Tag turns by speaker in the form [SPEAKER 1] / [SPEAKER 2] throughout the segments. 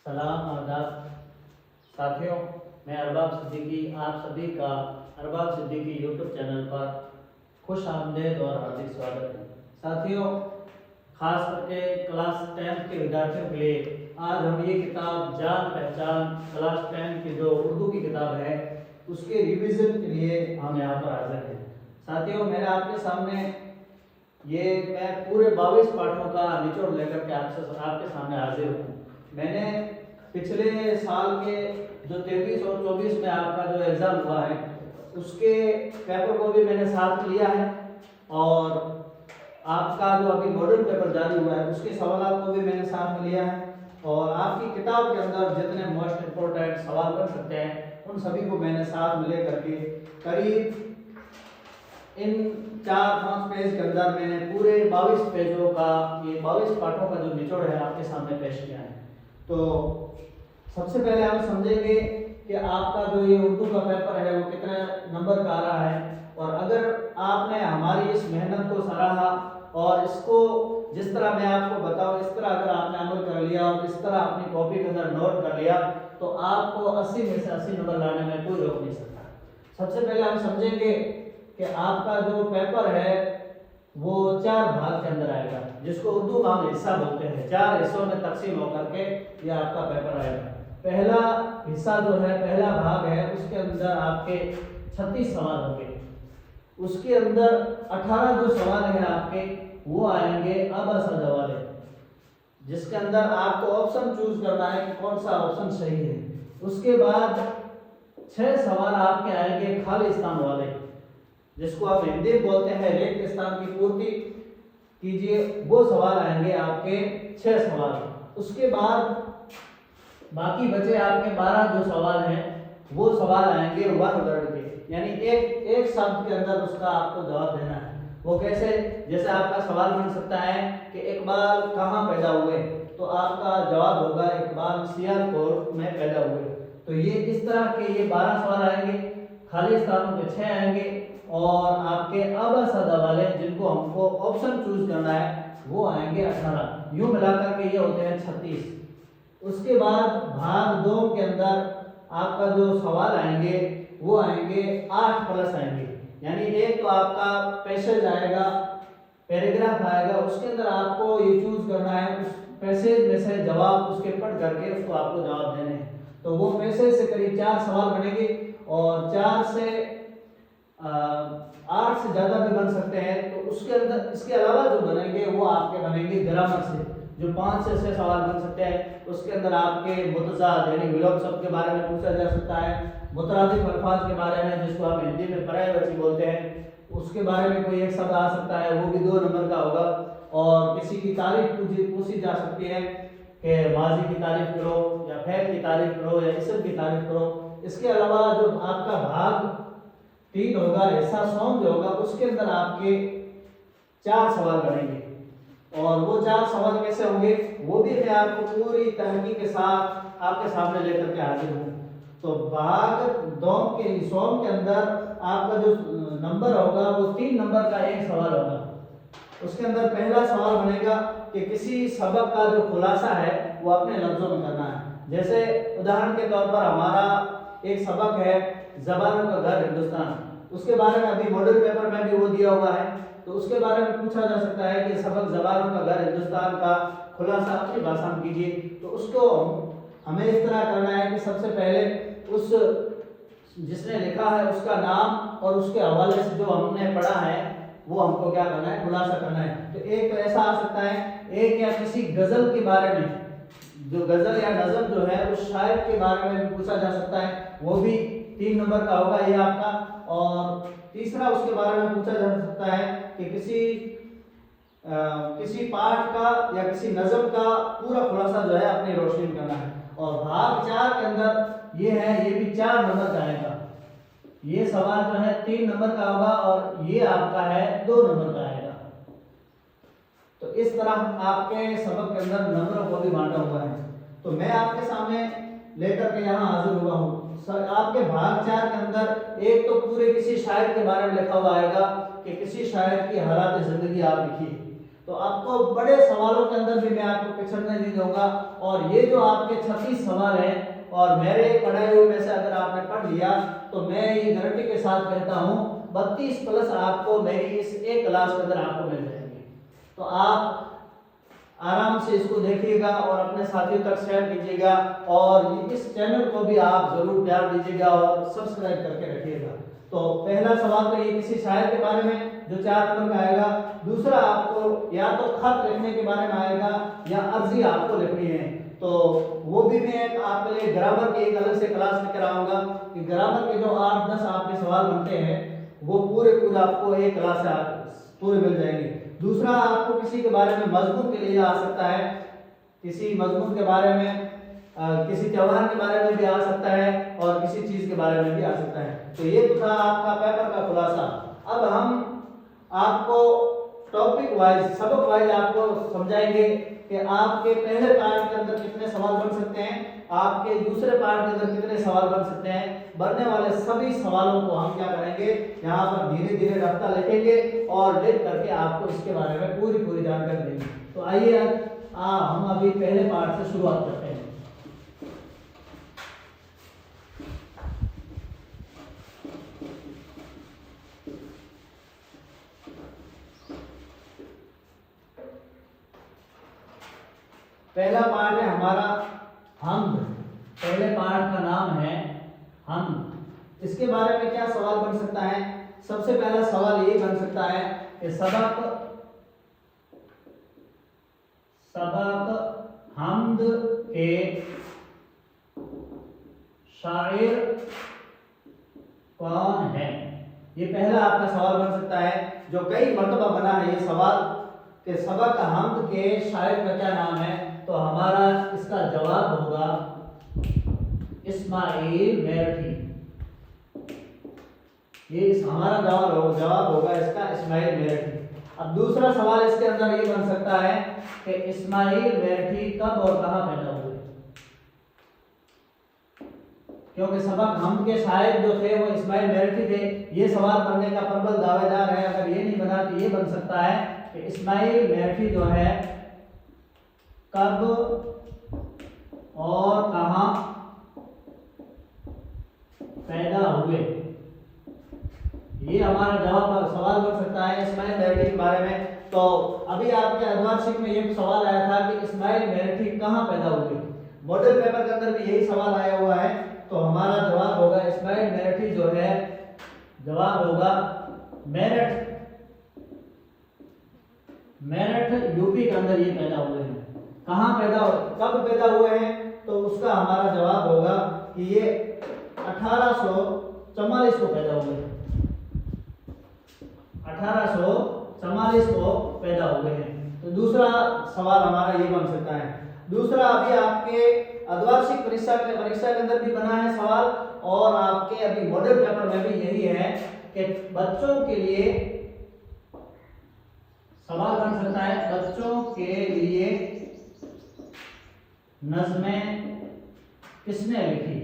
[SPEAKER 1] सलाम आदाब साथियों, मैं अरबाब सिद्दीकी आप सभी का अरबाब सिद्दीकी यूट्यूब चैनल पर खुश आमदेद और हार्दिक स्वागत है। साथियों, खास करके क्लास 10 के विद्यार्थियों के लिए आज हम ये किताब जान पहचान क्लास 10 की जो उर्दू की किताब है उसके रिवीजन के लिए हम यहाँ पर हाजिर हैं। साथियों, मैंने आपके सामने मैं पूरे 22 पाठों का निचोड़ लेकर के आपके सामने हाजिर हूँ। मैंने पिछले साल के जो 23 और 24 में आपका जो एग्ज़ाम हुआ है उसके पेपर को भी मैंने साथ लिया है और आपका जो अभी मॉडल पेपर जारी हुआ है उसके सवालों को भी मैंने साथ में लिया है और आपकी किताब के अंदर जितने मोस्ट इम्पोर्टेंट सवाल बन सकते हैं उन सभी को मैंने साथ में ले करके करीब इन 4-5 पेज के अंदर मैंने पूरे 22 पेजों का ये 22 पाठों का जो निचोड़ है आपके सामने पेश किया है। तो सबसे पहले हम समझेंगे कि आपका जो ये उर्दू का पेपर है वो कितने नंबर का आ रहा है और अगर आपने हमारी इस मेहनत को सराहा और इसको जिस तरह मैं आपको बताऊं इस तरह अगर आपने अमल कर लिया और इस तरह अपनी कॉपी के अंदर नोट कर लिया तो आपको 80 में से 80 नंबर लाने में कोई रोक नहीं सकता। सबसे पहले हम समझेंगे कि आपका जो पेपर है वो 4 भाग के अंदर आएगा, जिसको उर्दू में हम हिस्सा बोलते हैं। 4 हिस्सों में तकसीम होकर के ये आपका पेपर आएगा। पहला हिस्सा जो है, पहला भाग है, उसके अंदर आपके 36 सवाल होंगे। उसके अंदर 18 जो सवाल हैं आपके वो आएंगे अबसद वाले, जिसके अंदर आपको ऑप्शन चूज करना है कि कौन सा ऑप्शन सही है। उसके बाद 6 सवाल आपके आएंगे खालिस्तान वाले, जिसको आप हिंदी में बोलते हैं रिक्त स्थान की पूर्ति कीजिए, वो सवाल आएंगे आपके 6 सवाल। उसके बाद बाकी बचे आपके 12 जो सवाल हैं वो सवाल आएंगे वन वर्ड के, यानी एक शब्द के अंदर उसका आपको जवाब देना है। वो कैसे? जैसे आपका सवाल बन सकता है कि इकबाल कहाँ पैदा हुए, तो आपका जवाब होगा इकबाल सियालकोट में पैदा हुए। तो ये इस तरह के ये 12 सवाल आएंगे, खालिस्तानों के 6 आएंगे और आपके अबसद वाले जिनको हमको ऑप्शन चूज करना है वो आएंगे 18। यूं मिलाकर के ये होते हैं 36। उसके बाद भाग 2 के अंदर आपका जो सवाल आएंगे वो आएंगे 8 प्लस आएंगे, यानी एक तो आपका पैसेज आएगा, पैराग्राफ आएगा, उसके अंदर आपको ये चूज करना है उस पैसेज में से जवाब उसके पढ़ करके उसको आपको जवाब देने हैं। तो वो पैसेज से करीब 4 सवाल बनेंगे और 4 से 8 से ज्यादा भी बन सकते हैं। तो उसके अंदर इसके अलावा जो बनेंगे वो आपके बनेंगे ग्रामर से, जो 5 से 6 सवाल बन सकते हैं। उसके अंदर आपके मुतज़ाद यानी विलोप शब्द के बारे में पूछा जा सकता है, मुतरादिफ अल्फाज के बारे में जिसको आप हिंदी में पर्यायवाची बोलते हैं उसके बारे में कोई एक शब्द आ सकता है, वो भी 2 नंबर का होगा। और किसी की तारीफ पूछी जा सकती है कि माजी की तारीफ करो या फेल की तारीफ करो या इसम की तारीफ करो। इसके अलावा जो आपका भाग 3 होगा, हिस्सा सॉन्ग जो होगा, उसके अंदर आपके 4 सवाल बनेंगे और वो 4 सवाल कैसे होंगे वो भी मैं आपको पूरी तहकीक के साथ आपके सामने लेकर के हाजिर हूँ। तो भाग 2 के सॉन्ग के अंदर आपका जो नंबर होगा वो 3 नंबर का एक सवाल होगा। उसके अंदर पहला सवाल बनेगा कि किसी सबक का जो खुलासा है वो अपने लफ्जों में करना है। जैसे उदाहरण के तौर पर हमारा एक सबक है ज़बानों का घर हिंदुस्तान, उसके बारे में अभी मॉडल पेपर में भी वो दिया हुआ है, तो उसके बारे में पूछा जा सकता है कि सबक ज़बानों का घर हिंदुस्तान का खुलासा अपनी भाषा में कीजिए। तो उसको हमें इस तरह करना है कि सबसे पहले उस जिसने लिखा है उसका नाम और उसके हवाले से जो हमने पढ़ा है वो हमको क्या करना है, खुलासा करना है। तो एक तो ऐसा आ सकता है, एक या किसी गजल के बारे में, जो गजल या नज़म जो है उस शायर के बारे में पूछा जा सकता है, वो भी 3 नंबर का होगा ये आपका। और तीसरा उसके बारे में पूछा जा सकता है कि किसी पाठ का या किसी नज़म का पूरा खुलासा जो है अपनी रोशनी करना है। और भाग 4 के अंदर ये है, ये भी 4 नंबर का आएगा। ये सवाल जो है 3 नंबर का होगा और ये आपका है 2 नंबर का आएगा। तो इस तरह आपके सबक के अंदर नंबरों को भी बांटा हुआ है। तो मैं आपके सामने लेकर के यहाँ हाजिर हुआ हूँ। आपके भाग 4 के अंदर एक तो पूरे किसी शायर के बारे में लिखा हुआ आएगा कि किसी शायर की हालात जिंदगी आप लिखिए। तो आपको बड़े सवालों के अंदर भी मैं आपको पिछड़ने नहीं दूंगा। और ये जो आपके 36 सवाल हैं और मेरे पढ़ाए हुए में से अगर आपने पढ़ लिया तो मैं ये गारंटी के साथ कहता हूँ 32 प्लस आपको मेरी इस एक क्लास के अंदर आपको मिल जाएंगे। तो आप आराम से इसको देखिएगा और अपने साथियों तक शेयर कीजिएगा और इस चैनल को भी आप जरूर प्यार दीजिएगा और सब्सक्राइब करके रखिएगा। तो पहला सवाल तो ये किसी शायर के बारे में जो 4 नंबर का आएगा। दूसरा आपको या तो खत लिखने के बारे में आएगा या अर्जी आपको लिखनी है। तो वो भी मैं आपके लिए ग्रामर की एक अलग से क्लास लेकर आऊंगा कि ग्रामर के जो 8-10 आपके सवाल बनते हैं वो पूरे आपको एक क्लास से पूरे मिल जाएंगे। दूसरा आपको किसी के बारे में मजमून के लिए आ सकता है, किसी मजमून के बारे में किसी त्योहार के बारे में भी आ सकता है और किसी चीज के बारे में भी आ सकता है। तो ये तो था आपका पेपर का खुलासा। अब हम आपको टॉपिक वाइज सबक वाइज आपको समझाएंगे कि आपके पहले पार्ट के अंदर कितने सवाल बन सकते हैं, आपके दूसरे पार्ट के अंदर कितने सवाल बन सकते हैं। बनने वाले सभी सवालों को हम क्या करेंगे, यहाँ पर धीरे धीरे रफ्ता लिखेंगे और लिख करके आपको इसके बारे में पूरी जानकारी देंगे। तो आइए हम अभी पहले पार्ट से शुरुआत करते हैं। पहला पार्ट है हमारा हमद। पहले पार्ट का नाम है हमद। इसके बारे में क्या सवाल बन सकता है? सबसे पहला सवाल ये बन सकता है कि सबक हमद के शायर कौन है? ये पहला आपका सवाल बन सकता है जो कई मरतबा बना है ये सवाल कि सबक हमद के शायर का क्या नाम है। तो हमारा इसका जवाब होगा इस्माइल मेरठी। ये हमारा जवाब होगा इसका इस्माइल मेरठी। अब दूसरा सवाल इसके अंदर ये बन सकता है कि इस्माइल मेरठी कब और कहां पैदा हुए, क्योंकि सबक हमद के शायर जो थे वो इस्माइल मेरठी थे। ये सवाल बनने का प्रबल दावेदार है। अगर ये नहीं बना तो ये बन सकता है कि इस्माइल मेरठी जो है कब और कहां पैदा हुए, ये हमारा जवाब सवाल बन सकता है इस्माइल मेरठी के बारे में। तो अभी आपके अर्धवार्षिक में ये सवाल आया था कि इस्माइल मेरठी कहां पैदा हुए। मॉडल पेपर के अंदर भी यही सवाल आया हुआ है। तो हमारा जवाब होगा इस्माइल मेरठी जो है जवाब होगा मेरठ यूपी के अंदर ये पैदा हुए हैं। कब पैदा हुए हैं? तो उसका हमारा जवाब होगा कि ये 1844 को पैदा हुए हैं। 1844 को पैदा हुए हैं। तो दूसरा सवाल हमारा ये बन सकता है। दूसरा अभी आपके अर्धवार्षिक परीक्षा के अंदर भी बना है सवाल और आपके अभी मॉडल पेपर में भी यही है कि बच्चों के लिए सवाल बन सकता है बच्चों के लिए नज़्में किसने लिखी।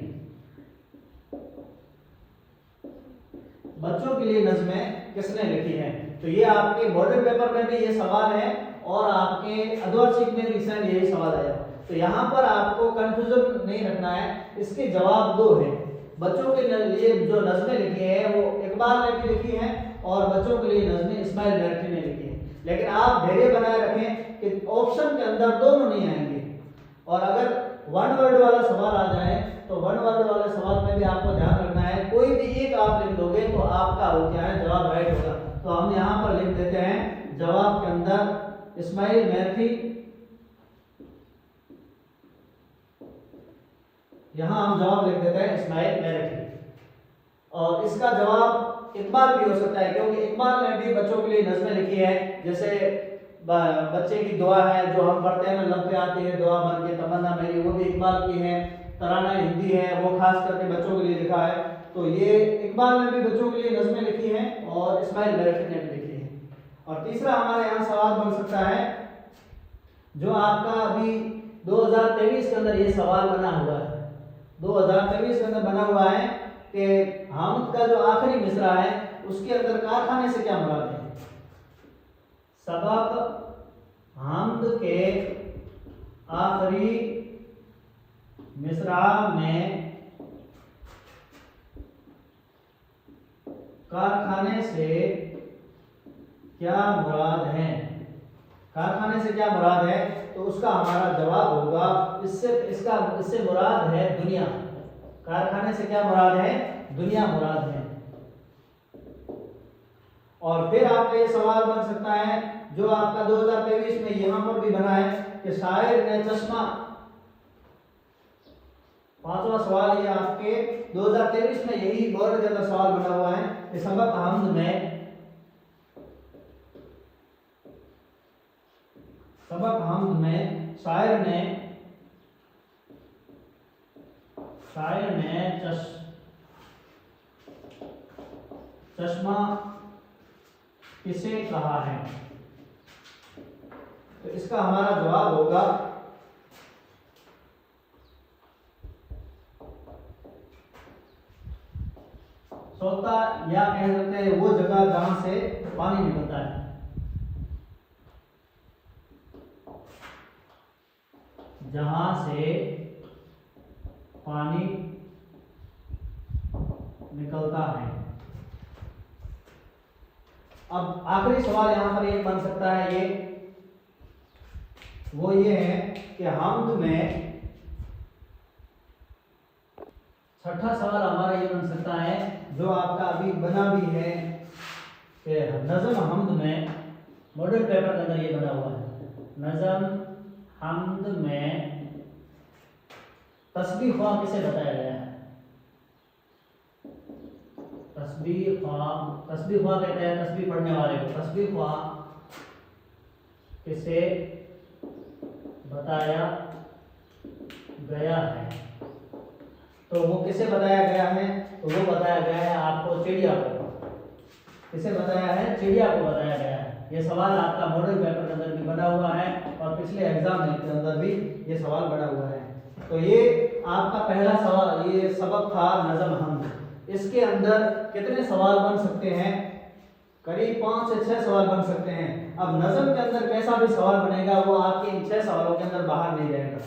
[SPEAKER 1] बच्चों के लिए नज़्में किसने लिखी है। तो ये आपके मॉडल पेपर में भी ये सवाल है और आपके अर्धवार्षिक में भी शायद यही सवाल आया। तो यहाँ पर आपको कंफ्यूजन नहीं रखना है, इसके जवाब दो हैं। बच्चों के लिए जो नज़्में लिखी है वो इकबाल ने भी लिखी है और बच्चों के लिए नज़्में इस्माइल मेरठी ने लिखी है। लेकिन आप धैर्य बनाए रखें कि ऑप्शन के अंदर दोनों नहीं आएंगे और अगर वन वर्ड वाला सवाल आ जाए तो वन वर्ड वाले सवाल में भी आपको ध्यान रखना है। कोई भी एक आप लिख दोगे तो आपका हो क्या है जवाब राइट होगा। तो हम यहाँ पर लिख देते हैं जवाब के अंदर इस्माइल मेरठी। यहाँ हम जवाब लिख देते हैं इस्माइल मेरठी और इसका जवाब इकबाल भी हो सकता है क्योंकि इकबाल ने भी बच्चों के लिए नज़में लिखी है। जैसे बच्चे की दुआ है जो हम पढ़ते हैं ना, लब पे आती है दुआ बन के तमन्ना मेरी, वो भी इकबाल की है। तराना हिंदी है वो खास करके बच्चों के लिए लिखा है। तो ये इकबाल ने भी बच्चों के लिए नज़में लिखी हैं और इस्माइल मेरठी ने भी लिखी है। और तीसरा हमारे यहाँ सवाल बन सकता है जो आपका अभी 2023 के अंदर ये सवाल बना हुआ है। 2023 के अंदर बना हुआ है कि हामिद का जो आखिरी मिसरा है उसके अंदर कारखाने से क्या मुराद है। सबक हमद के आखिरी मिसरा में कारखाने से क्या मुराद है? कारखाने से क्या मुराद है? तो उसका हमारा जवाब होगा इससे मुराद है दुनिया। कारखाने से क्या मुराद है? दुनिया मुराद है। और फिर आपका ये सवाल बन सकता है जो आपका 2023 में यहां पर भी बना है कि शायर ने चश्मा, पांचवा सवाल ये आपके 2023 में यही बोर्ड के अंदर सवाल बना हुआ है कि सबक हमद में शायर ने चश्मा किसे कहा है? तो इसका हमारा जवाब होगा सोता, या कह सकते हैं वो जगह जहां से पानी निकलता है। जहां से पानी निकलता है। अब आखिरी सवाल यहां पर ये बन सकता है, वो ये है कि हमद में छठा सवाल हमारा ये बन सकता है जो आपका अभी बना भी है कि नज़म हमद में मॉडल पेपर के अंदर ये बना हुआ है। नज़म हमद में तस्बीह ख्वा किसे बताया गया है? तस्बीह ख्वा कहते हैं तस्बीह पढ़ने वाले को। तस्बीह ख्वा किसे बताया गया है? तो वो किसे बताया गया है? तो वो बताया गया है आपको चिड़िया को। किसे बताया है? चिड़िया को बताया गया है। ये सवाल आपका मॉडल पेपर के अंदर भी बना हुआ है और पिछले एग्जाम के अंदर भी ये सवाल बना हुआ है। तो ये आपका पहला सवाल, ये सबक था नज़म हमद। इसके अंदर कितने सवाल बन सकते हैं? करीब 5 से 6 सवाल बन सकते हैं। अब नज़म के अंदर कैसा भी सवाल बनेगा वो आपके इन 6 सवालों के अंदर बाहर नहीं जाएगा।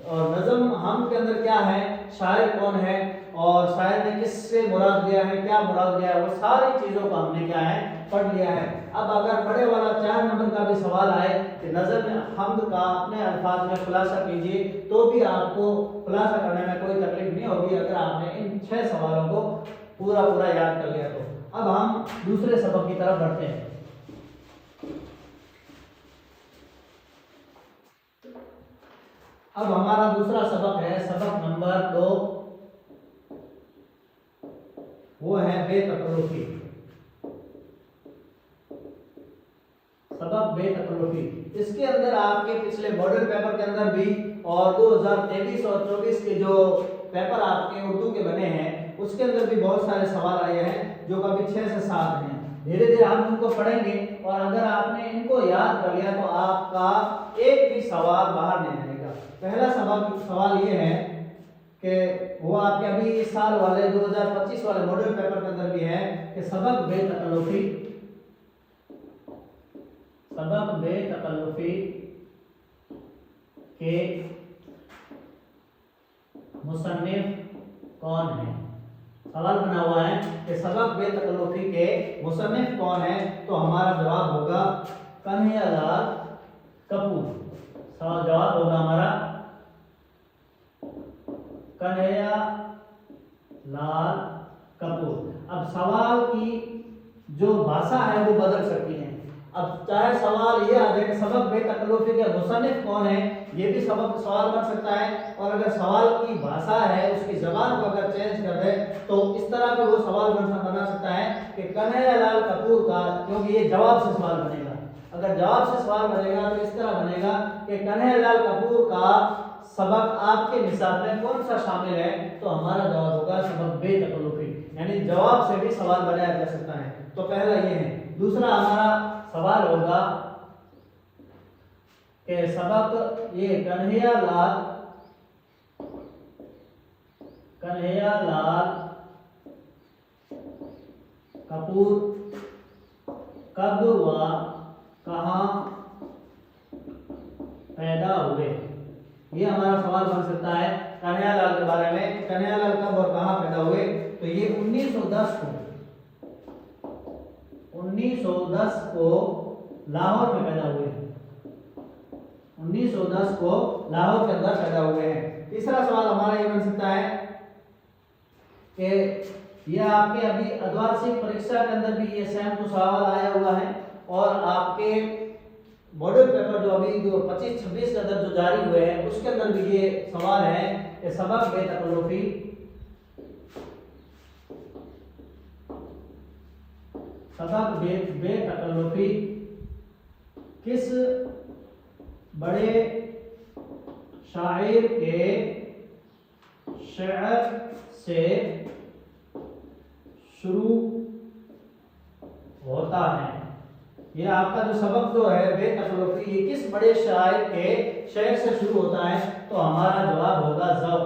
[SPEAKER 1] और नज़म हमद के अंदर क्या है, शायर कौन है और शायर ने किससे मुराद लिया है, क्या मुराद लिया है, वो सारी चीज़ों को हमने क्या है पढ़ लिया है। अब अगर बड़े वाला 4 नंबर का भी सवाल आए कि नज़म हमद का अपने अल्फाज में खुलासा कीजिए, तो भी आपको खुलासा करने में कोई तकलीफ नहीं होगी अगर आपने इन 6 सवालों को पूरा याद कर लिया तो। अब हम दूसरे सबक की तरफ बढ़ते हैं। अब हमारा दूसरा सबक है सबक नंबर 2, वो है बेतकल्लुफी। सबक बेतकल्लुफी, इसके अंदर आपके पिछले मॉडल पेपर के अंदर भी और 2023 और 24 के जो पेपर आपके उर्दू के बने हैं उसके अंदर भी बहुत सारे सवाल आए हैं जो कभी 6 से 7 हैं। धीरे धीरे हम उनको पढ़ेंगे और अगर आपने इनको याद कर लिया तो आपका एक भी सवाल बाहर नहीं आएगा। पहला सवाल ये है कि वो आपके अभी इस साल वाले 2025 वाले मॉडल पेपर के अंदर भी है कि सबक बेतकल्लुफी के मुसन्निफ कौन है? सवाल बना हुआ है कि सबक बेतकल्लुफी के मुसन्निफ कौन है? तो हमारा जवाब होगा कन्हैयालाल कपूर। सवाल जवाब होगा हमारा कन्हैयालाल कपूर। अब सवाल की जो भाषा है वो बदल सकती है। अब चाहे सवाल ये आ जाए कि सबक बेतकल्लुफी के मुसन्निफ कौन है, ये भी सवाल बन सकता है। और अगर सवाल की भाषा है उसकी जबान को अगर चेंज कर दे तो इस तरह पे वो सवाल बना सकता है कि कन्हैयालाल कपूर का, क्योंकि ये जवाब से सवाल बनेगा। अगर जवाब से सवाल बनेगा तो इस तरह बनेगा कि कन्हैयालाल कपूर का सबक आपके निसाब में कौन सा शामिल है? तो हमारा जवाब होगा सबक बेतकल्लुफी, यानी जवाब से भी सवाल बनाया जा सकता है। तो पहला ये है। दूसरा हमारा सवाल होगा कि सबक ये कन्हैयालाल कपूर कब व कहाँ पैदा हुए। ये हमारा सवाल बन सकता है कन्हैयालाल के बारे में। कन्हैयालाल कब और कहाँ पैदा हुए? तो ये 1910 को लाहौर में पैदा हुए। 1910 को लाहौर के अंदर पैदा हुए हैं। तीसरा सवाल हमारा ये बन सकता है कि ये आपके अभी अर्धवार्षिक परीक्षा के अंदर भी ये सेम टू सवाल आया हुआ है, और आपके मॉडल पेपर जो अभी 25-26 के अंदर जो जारी हुए हैं उसके अंदर भी ये सवाल है कि सबक बेतकल्लुफी किस बड़े शायर के शेर से शुरू होता है? ये आपका जो सबक जो है बेतकल्लुफी, ये किस बड़े शायर के शेर से शुरू होता है? तो हमारा जवाब होगा ज़ौक़।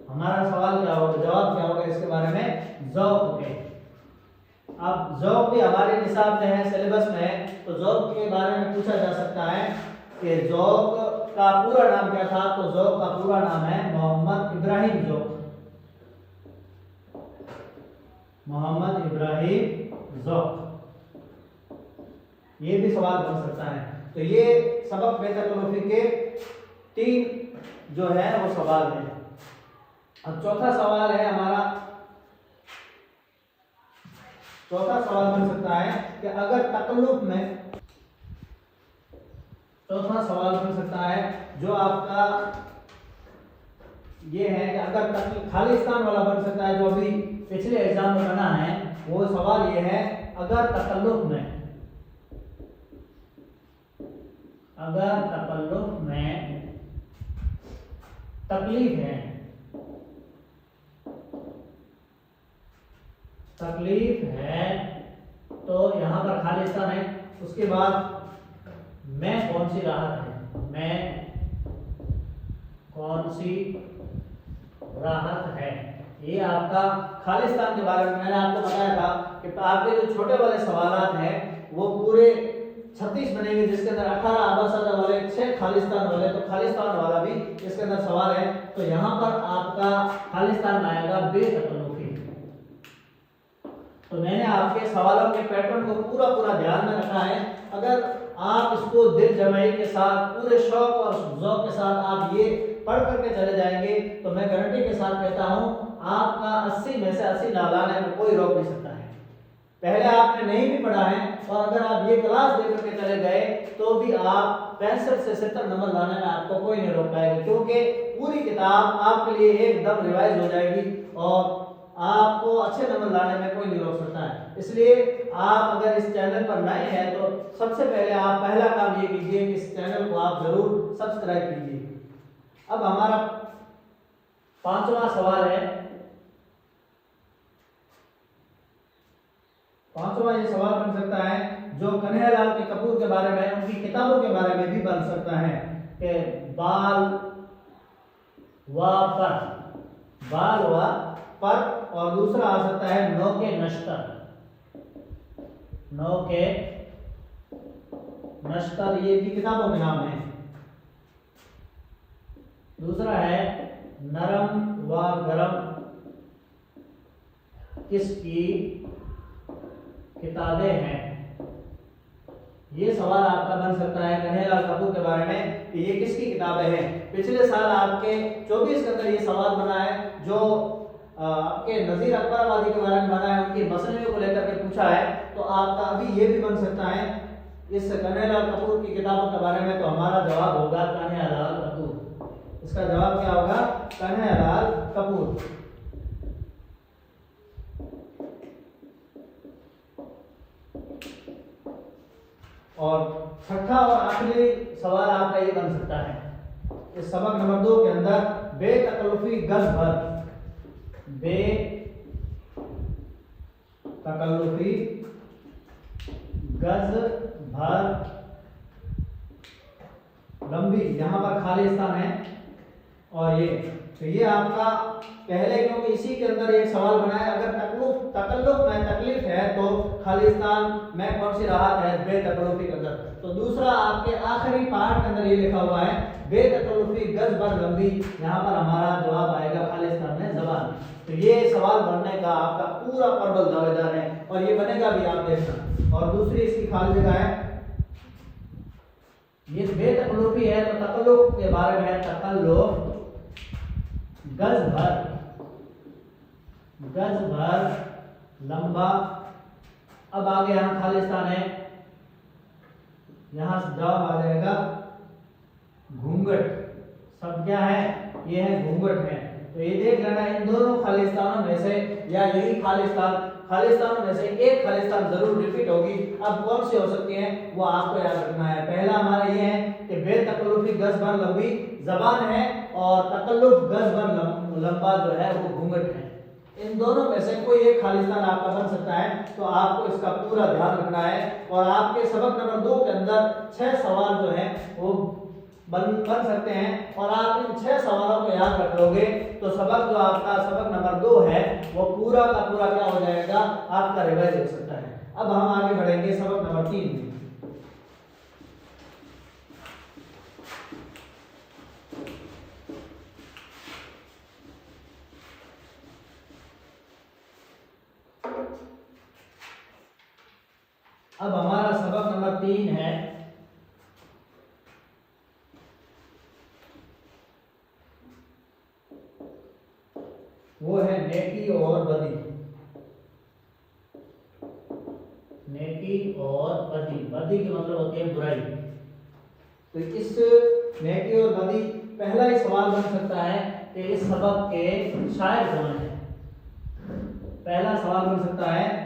[SPEAKER 1] हमारा सवाल क्या होगा, जवाब क्या होगा इसके बारे में? ज़ौक़ के। अब ज़ौक़ भी हमारे निसाब में है, सिलेबस में है, तो ज़ौक़ के बारे में पूछा जा सकता है कि ज़ौक़ का पूरा नाम क्या था? तो ज़ौक़ का पूरा नाम है मोहम्मद इब्राहिम ज़ौक़। मोहम्मद इब्राहिम ज़ौक़। ये भी सवाल बन सकता है। तो ये सबक बेतकल्लुफी के 3 जो है वो सवाल है। अब चौथा सवाल है हमारा, चौथा सवाल बन सकता है कि अगर तकल्लुफ में, चौथा सवाल बन सकता है जो आपका ये है कि अगर खालिस्तान वाला बन सकता है, जो अभी पिछले एग्जाम में बना है, वो सवाल ये है अगर तकल्लुफ में तकलीफ है तो यहाँ पर खालिस्तान है, उसके बाद मैं कौन सी राहत है? मैं कौन सी राहत है? ये आपका खालिस्तान के बारे में मैंने आपको बताया था कि आपके जो छोटे वाले सवालात हैं वो पूरे 36 बनेंगे, जिसके अंदर 18 अबासत वाले, 6 खालिस्तान वाले, तो खालिस्तान वाला भी इसके अंदर सवाल है। तो यहाँ पर आपका खालिस्तान आएगा बेतकल्लुफी। तो मैंने आपके सवालों के पैटर्न को पूरा ध्यान में रखा है। अगर आप इसको दिल जमाई के साथ, पूरे शौक और ज़ौक़ के साथ आप ये पढ़ करके चले जाएंगे, तो मैं गारंटी के साथ कहता हूँ आपका 80 में से 80 ना लाने में कोई रोक नहीं सकता है। पहले आपने नहीं भी पढ़ा है और अगर आप ये क्लास दे करके चले गए तो भी आप 65 से 70 नंबर लाने में आपको कोई नहीं रोक पाएगा, क्योंकि पूरी किताब आपके लिए एकदम रिवाइज हो जाएगी और आपको अच्छे नंबर लाने में कोई नहीं रोक सकता है। इसलिए आप अगर इस चैनल पर नए हैं तो सबसे पहले आप पहला काम ये कीजिए कि इस चैनल को आप जरूर सब्सक्राइब कीजिए। अब हमारा 5वां सवाल है, 5वां ये सवाल बन सकता है जो कन्हैयालाल के कपूर के बारे में, उनकी किताबों के बारे में भी बन सकता है कि बाल व पर, और दूसरा आ सकता है नौके नश्तर, ये भी किताबों के नाम है। दूसरा है नरम व गरम, किसकी किताबें हैं? ये सवाल आपका बन सकता है कन्हैयालाल कपूर के बारे में कि ये किसकी किताबें हैं। पिछले साल आपके 24 के अंदर ये सवाल बना है, जो आपके नजीर अकबराबादी के बारे में बना है, उनकी मसले को लेकर के पूछा है। तो आपका अभी ये भी बन सकता है इस कन्हैयालाल कपूर की किताबों के बारे में। तो हमारा जवाब होगा कन्हैयालाल कपूर। इसका जवाब क्या होगा? कन्हैयालाल कपूर। और छठा और आखिरी सवाल आपका ये बन सकता है इस सबक नंबर 2 के अंदर, बेतकल्लुफी गज भर, बेतकल्लुफी गज भर लंबी, यहां पर खालिस्तान है और ये, तो ये आपका पहले, क्योंकि इसी के अंदर एक सवाल बना है, अगर तकल्लुफ में तकलीफ है तो खालिस्तान में कौन सी राहत है, बेतकल्लुफी के अंदर। तो दूसरा आपके आखिरी पार्ट के अंदर ये लिखा हुआ है बेतकल्लुफी गज भर लंबी, यहाँ पर हमारा जवाब आएगा खालिस्तान में जबान। तो ये सवाल बनने का आपका पूरा प्रबल दावेदार है और ये बनेगा भी, आप देखना। और दूसरी इसकी खाली जगह है, ये बेतकल्लुफी है तो तकल्लुफ के बारे में है, तकल्लुफ गज भर लंबा। अब आगे यहाँ खालिस्तान है, यहां से जवाब आ जाएगा घूंघट। सब क्या है, ये है घूंघट है। तो ये देख लेना, इन दोनों खालिस्तानों में से या यही खालिस्तानों में से एक खालिस्तान जरूर रिपीट होगी। अब कौन सी हो सकती है वो आपको याद रखना है। पहला हमारा ये है कि बेतकल्लुफी गज भर लंबी जबान है और तकल्लुफ गज भर लंबा जो है वो घूंघट है। इन दोनों में से कोई एक खालिस्तान आपका बन सकता है, तो आपको इसका पूरा ध्यान रखना है। और आपके सबक नंबर 2 के अंदर 6 सवाल जो है वो बन सकते हैं और आप इन 6 सवालों को याद रख लोगे तो सबक जो आपका सबक नंबर 2 है वो पूरा का पूरा क्या हो जाएगा, आपका रिवाइज हो सकता है। अब हम आगे बढ़ेंगे सबक नंबर 3 में। अब हमारा सबक नंबर 3 है वो है नेकी और बदी। नेकी और बदी, बदी की मतलब होती है बुराई। तो इस नेकी और बदी पहला ही सवाल बन सकता है कि इस सबक के शायर कौन है। पहला सवाल बन सकता है,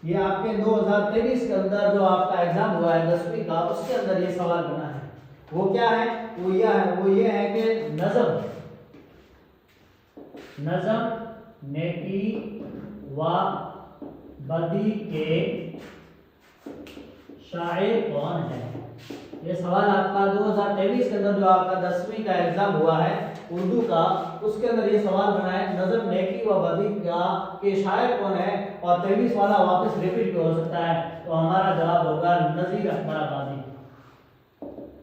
[SPEAKER 1] ये आपके 2023 के अंदर जो आपका एग्जाम हुआ है 10वीं का, उसके अंदर ये सवाल बना है। वो क्या है, वो ये है कि नज़म नेकी व बदी के शायर कौन है। ये सवाल आपका 2023 के अंदर जो आपका 10वीं का एग्जाम हुआ है उर्दू का, उसके अंदर ये सवाल बना है नज़म नेकी व बदी का के शायर कौन है। और 23 वाला वापस रिपीट भी हो सकता है। तो हमारा जवाब होगा नज़ीर अकबर आबादी।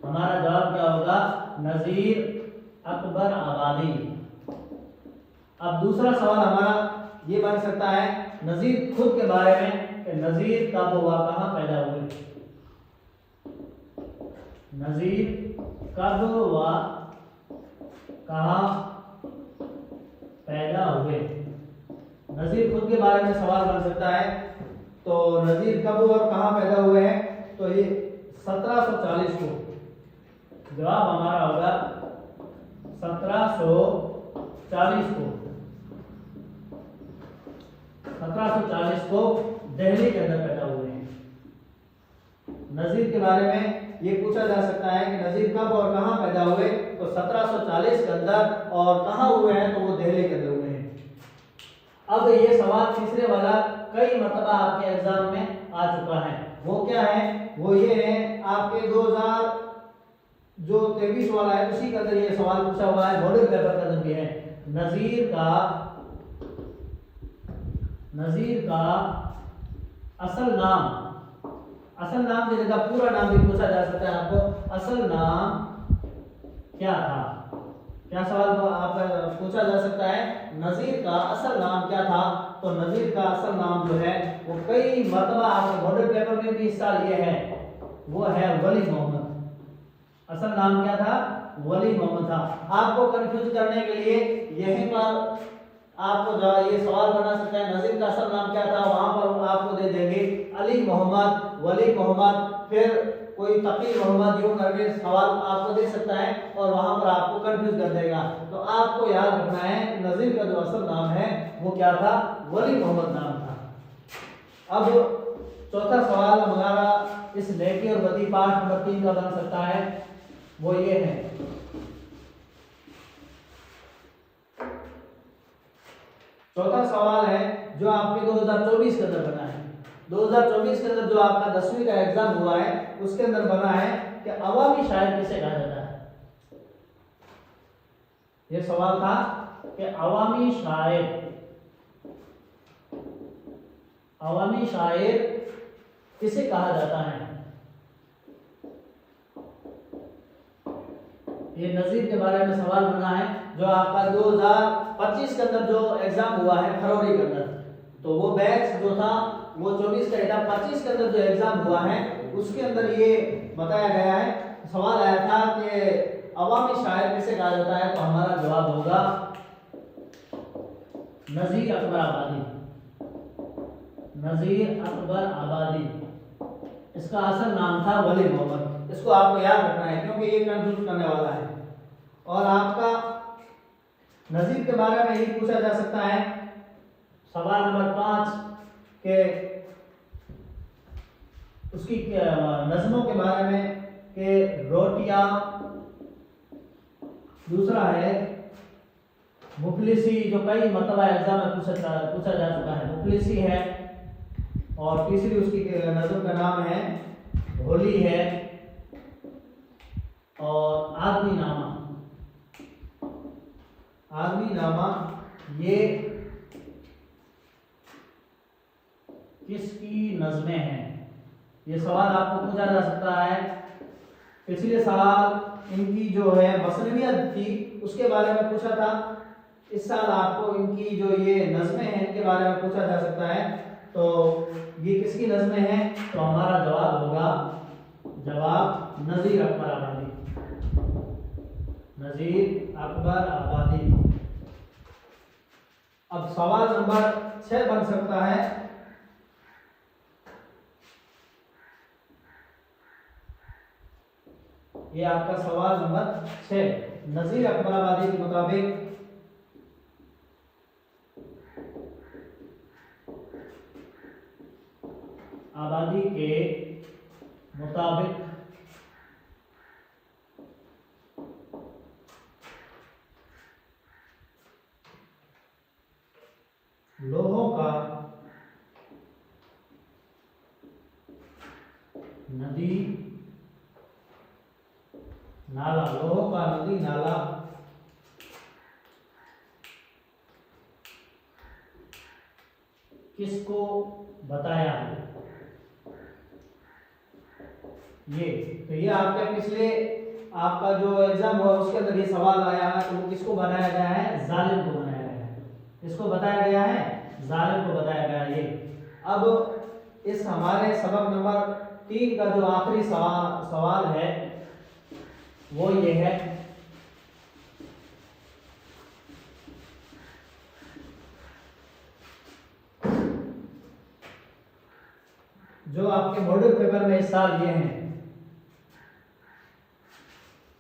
[SPEAKER 1] हमारा जवाब क्या होगा, नज़ीर अकबर आबादी। अब दूसरा सवाल हमारा ये बन सकता है नज़ीर खुद के बारे में कि नज़ीर कब हुआ, कहाँ पैदा हुए। नज़ीर कब हुआ, कहाँ पैदा हुए। नज़ीर खुद के बारे में सवाल बन सकता है। तो नज़ीर कब और कहाँ पैदा हुए हैं, तो ये 1740 को। जवाब हमारा होगा 1740 को। 1740 को दिल्ली के अंदर पैदा हुए हैं। नज़ीर के बारे में ये पूछा जा सकता है कि नज़ीर कब और कहाँ पैदा हुए, तो 1740 के अंदर, और कहाँ हुए हैं तो वो दिल्ली के अंदर हुए हैं। अब ये सवाल तीसरे वाला कई मरतबा आपके एग्जाम में आ चुका है। वो क्या है, वो ये है आपके 2023 वाला है उसी के अंदर ये सवाल पूछा हुआ है, मॉडल पेपर के अंदर भी है। नज़ीर का असल नाम की जगह पूरा नाम भी पूछा जा सकता है आपको। असल नाम क्या था, क्या सवाल को आप पूछा जा सकता है, नज़ीर का असल नाम क्या था। तो नज़ीर का असल नाम जो है वो कई मरतबा आपके मॉडल पेपर में भी हिस्सा लिए है, वो है वली मोहम्मद। असल नाम क्या था, वली मोहम्मद था। आपको कंफ्यूज करने के लिए यहीं पर आपको जो ये सवाल बना सकता है नज़ीर का असल नाम क्या था, वहां पर आपको दे देंगे अली मोहम्मद, वली मोहम्मद, फिर कोई तकी मोहम्मद, यूं करके सवाल आपको दे सकता है और वहां पर आपको कंफ्यूज कर देगा। तो आपको याद रखना है नज़ीर का जो असल नाम है वो क्या था, वली मोहम्मद नाम था। अब चौथा सवाल हमारा इस नेकी और बदी पार्ट नंबर 3 का बन सकता है, वो ये है चौथा सवाल है जो आपके 2024 के अंदर बना है। 2024 के अंदर जो आपका 10वीं का एग्जाम हुआ है उसके अंदर बना है कि अवामी शायर किसे कहा जाता है। ये सवाल था कि अवामी शायर किसे कहा जाता है। ये नजीर के बारे में सवाल बना है जो आपका 2025 के अंदर जो एग्जाम हुआ है फरवरी के अंदर, तो वो बैच जो था वो 24 का था, 25 के अंदर जो एग्जाम हुआ है उसके अंदर ये बताया गया है, सवाल आया था कि अवामी शायर किसे कहा जाता है, तो हमारा जवाब होगा नजीर अकबर आबादी। नजीर अकबर आबादी, इसका असल नाम था वली मोहम्मद। इसको आपको याद रखना है क्योंकि ये कंफ्यूज करने वाला है। और आपका नजीर के बारे में ही पूछा जा सकता है सवाल नंबर 5 के उसकी नज़्मों के बारे में कि रोटियां, दूसरा है मुफलिसी जो कई मतलब एग्जाम में पूछा जा चुका है, मुफलिसी है, और तीसरी उसकी नज़्म का नाम है होली है, और आदमी नामा ये किसकी नज़में हैं। ये सवाल आपको पूछा जा सकता है। पिछले साल इनकी जो है मसनवियत थी उसके बारे में पूछा था, इस साल आपको इनकी जो ये नज़में हैं इनके बारे में पूछा जा सकता है। तो ये किसकी नज़में हैं, तो हमारा जवाब होगा नजीर अकबर आबादी। नजीर अकबर आबादी। अब सवाल नंबर 6 बन सकता है, ये आपका सवाल नंबर 6। नजीर अकबर आबादी के मुताबिक आबादी के मुताबिक लोहों का नदी नाला, लोहों का नदी नाला किसको बताया है। ये आपके पिछले आपका जो एग्जाम हुआ उसके अंदर ये सवाल आया है, तो वो किसको बनाया गया है, जालिम को बनाया गया है। किसको बताया गया है, जालिम को बताया गया है। ये अब इस हमारे सबक नंबर 3 का जो आखिरी सवाल है वो ये है, जो आपके मॉडल पेपर में इस साल ये हैं,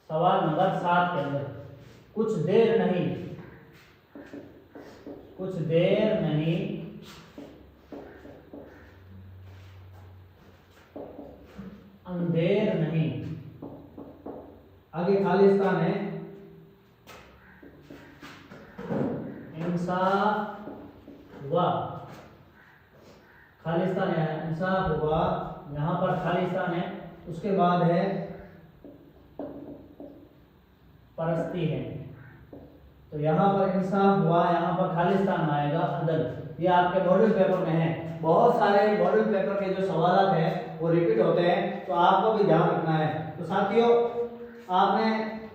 [SPEAKER 1] सवाल नंबर 7 के अंदर कुछ देर नहीं अंधेर नहीं, आगे खालिस्तान है, इंसाफ हुआ, खालिस्तान है, इंसाफ हुआ, यहाँ पर खालिस्तान है, उसके बाद है परस्ती है, तो यहाँ पर इंसाफ हुआ, यहाँ पर खालिस्तान आएगा, अदल। ये आपके मॉडल पेपर में है। बहुत सारे मॉडल पेपर के जो सवाल हैं वो रिपीट होते हैं, तो आपको भी ध्यान रखना है। तो साथियों, आपने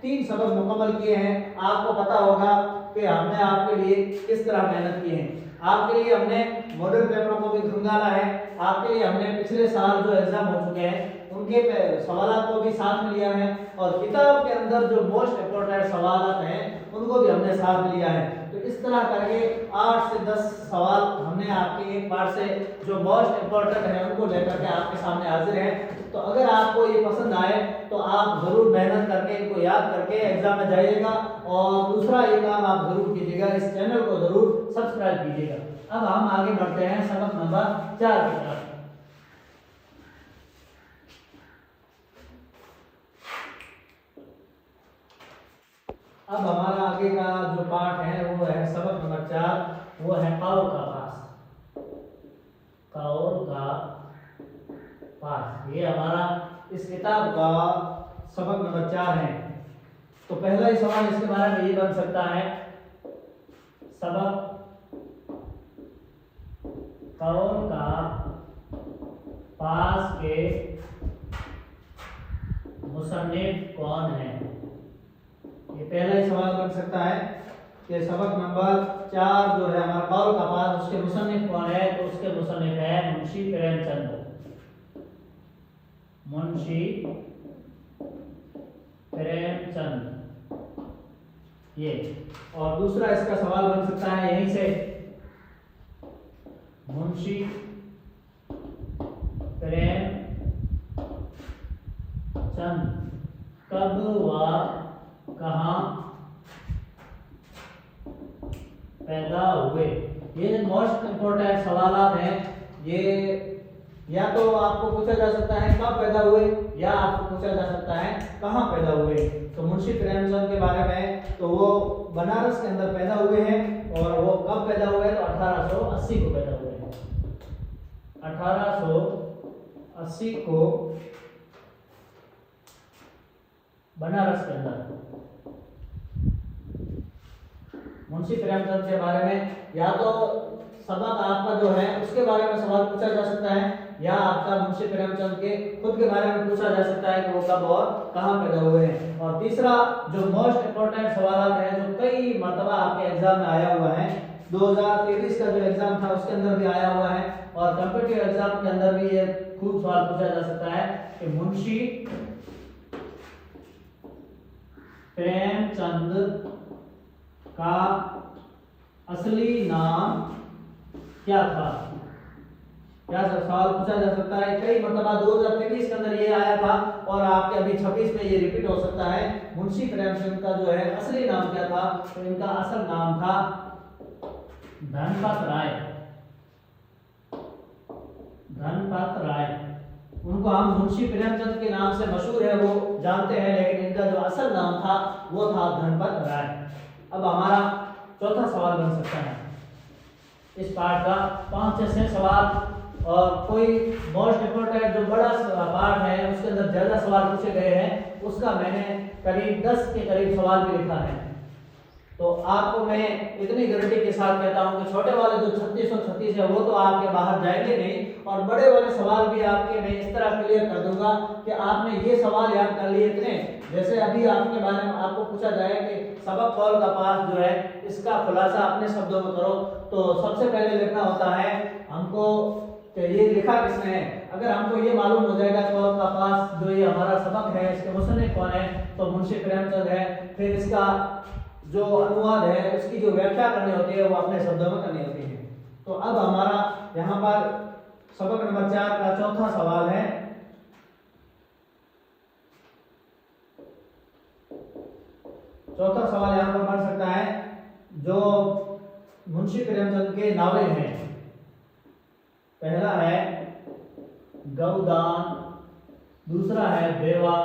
[SPEAKER 1] 3 सबक मुकम्मल किए हैं। आपको पता होगा कि हमने आपके लिए किस तरह मेहनत की है। आपके लिए हमने मॉडल पेपरों को भी खंगाला है, आपके लिए हमने पिछले साल जो एग्जाम हो चुके हैं उनके सवालों को भी साथ में लिया है, और किताब के अंदर जो मोस्ट इम्पोर्टेंट सवाल हैं उनको भी हमने साथ में लिया है। तो इस तरह करके 8 से 10 सवाल हमने आपके एक बार से जो मोस्ट इम्पोर्टेंट है उनको लेकर के आपके सामने हाजिर हैं। तो अगर आपको ये पसंद आए तो आप जरूर मेहनत करके इनको याद करके एग्जाम में जाइएगा, और दूसरा ये काम आप जरूर कीजिएगा, इस चैनल को जरूर सब्सक्राइब कीजिएगा। अब हम आगे बढ़ते हैं सबक नंबर 4 की तरफ। अब हमारा आगे का जो पार्ट है वो है सबक नंबर 4, वो है कौल का पास। कौल का पास, ये हमारा इस किताब का सबक नंबर 4 है। तो पहला ही सवाल इसके बारे में ये बन सकता है, सबक कौल का पास के मुसन्निफ कौन है। ये पहला ही सवाल बन सकता है कि सबक नंबर 4 जो है हमारा कौल का पास, उसके मुसन्निफ कौन है। तो उसके मुसन्निफ है मुंशी प्रेमचंद, मुंशी प्रेमचंद ये। और दूसरा इसका सवाल बन सकता है यहीं से, मुंशी प्रेमचंद कब व कहाँ पैदा हुए। ये मोस्ट इंपोर्टेंट सवाल हैं। ये या तो आपको पूछा जा सकता है कब पैदा हुए, या आपको पूछा जा सकता है कहाँ पैदा हुए। तो मुंशी प्रेमचंद के बारे में, तो वो बनारस के अंदर पैदा हुए हैं। और वो कब पैदा हुए, तो 1880 को पैदा हुए हैं। 1880 को बनारस के अंदर। मुंशी प्रेमचंद के बारे में या तो सबक आपका जो है उसके बारे में सवाल पूछा जा सकता है, या आपका मुंशी प्रेमचंद के खुद के बारे में पूछा जा सकता है कि वो कब और कहाँ पैदा हुए हैं। और तीसरा जो मोस्ट इंपोर्टेंट सवाल है, जो कई मर्तबा आपके एग्जाम में आया हुआ है, 2023 का जो एग्जाम था उसके अंदर भी आया हुआ है, और कॉम्पिटिटिव एग्जाम के अंदर भी ये खूब सवाल पूछा जा सकता है कि मुंशी प्रेमचंद का असली नाम क्या था। क्या सवाल पूछा जा सकता है। कई मतलब 2023 के अंदर ये आया था, और आपके अभी 26 में ये रिपीट हो सकता है। मुंशी प्रेमचंद का जो है असली नाम क्या था, तो इनका असल नाम था धनपत राय। धनपत राय, उनको हम मुंशी प्रेमचंद के नाम से मशहूर है वो जानते हैं, लेकिन इनका जो असल नाम था वो था धनपत राय। अब हमारा चौथा सवाल बन सकता है इस पार्ट का। 5 से 6 सवाल, और कोई मोस्ट इंपोर्टेंट जो बड़ा पार्ट है उसके अंदर ज्यादा सवाल पूछे गए हैं, उसका मैंने करीब 10 के करीब सवाल भी लिखा है। तो आपको मैं इतनी गारंटी के साथ कहता हूं कि छोटे वाले जो 3636 है वो तो आपके बाहर जाएंगे नहीं, और बड़े वाले सवाल भी आपके मैं इस तरह क्लियर कर दूंगा कि आपने ये सवाल याद कर लिए इतने। जैसे अभी आपके बारे में आपको पूछा जाए कि सबक कौल का पास जो है इसका खुलासा अपने शब्दों में करो, तो सबसे पहले लिखना होता है हमको कि ये लिखा किसने है। अगर हमको ये मालूम हो जाएगा कौल का पास जो ये हमारा सबक है इसके मुसन्निफ कौन है, तो मुंशी प्रेमचंद है। फिर इसका जो अनुवाद है उसकी जो व्याख्या करनी होती है वो अपने शब्दों में करनी होती है। तो अब हमारा यहाँ पर सबक नंबर 4 का चौथा सवाल है, चौथा सवाल यहाँ पर बन सकता है जो मुंशी प्रेमचंद के नावल हैं। पहला है गौदान, दूसरा है बेवा,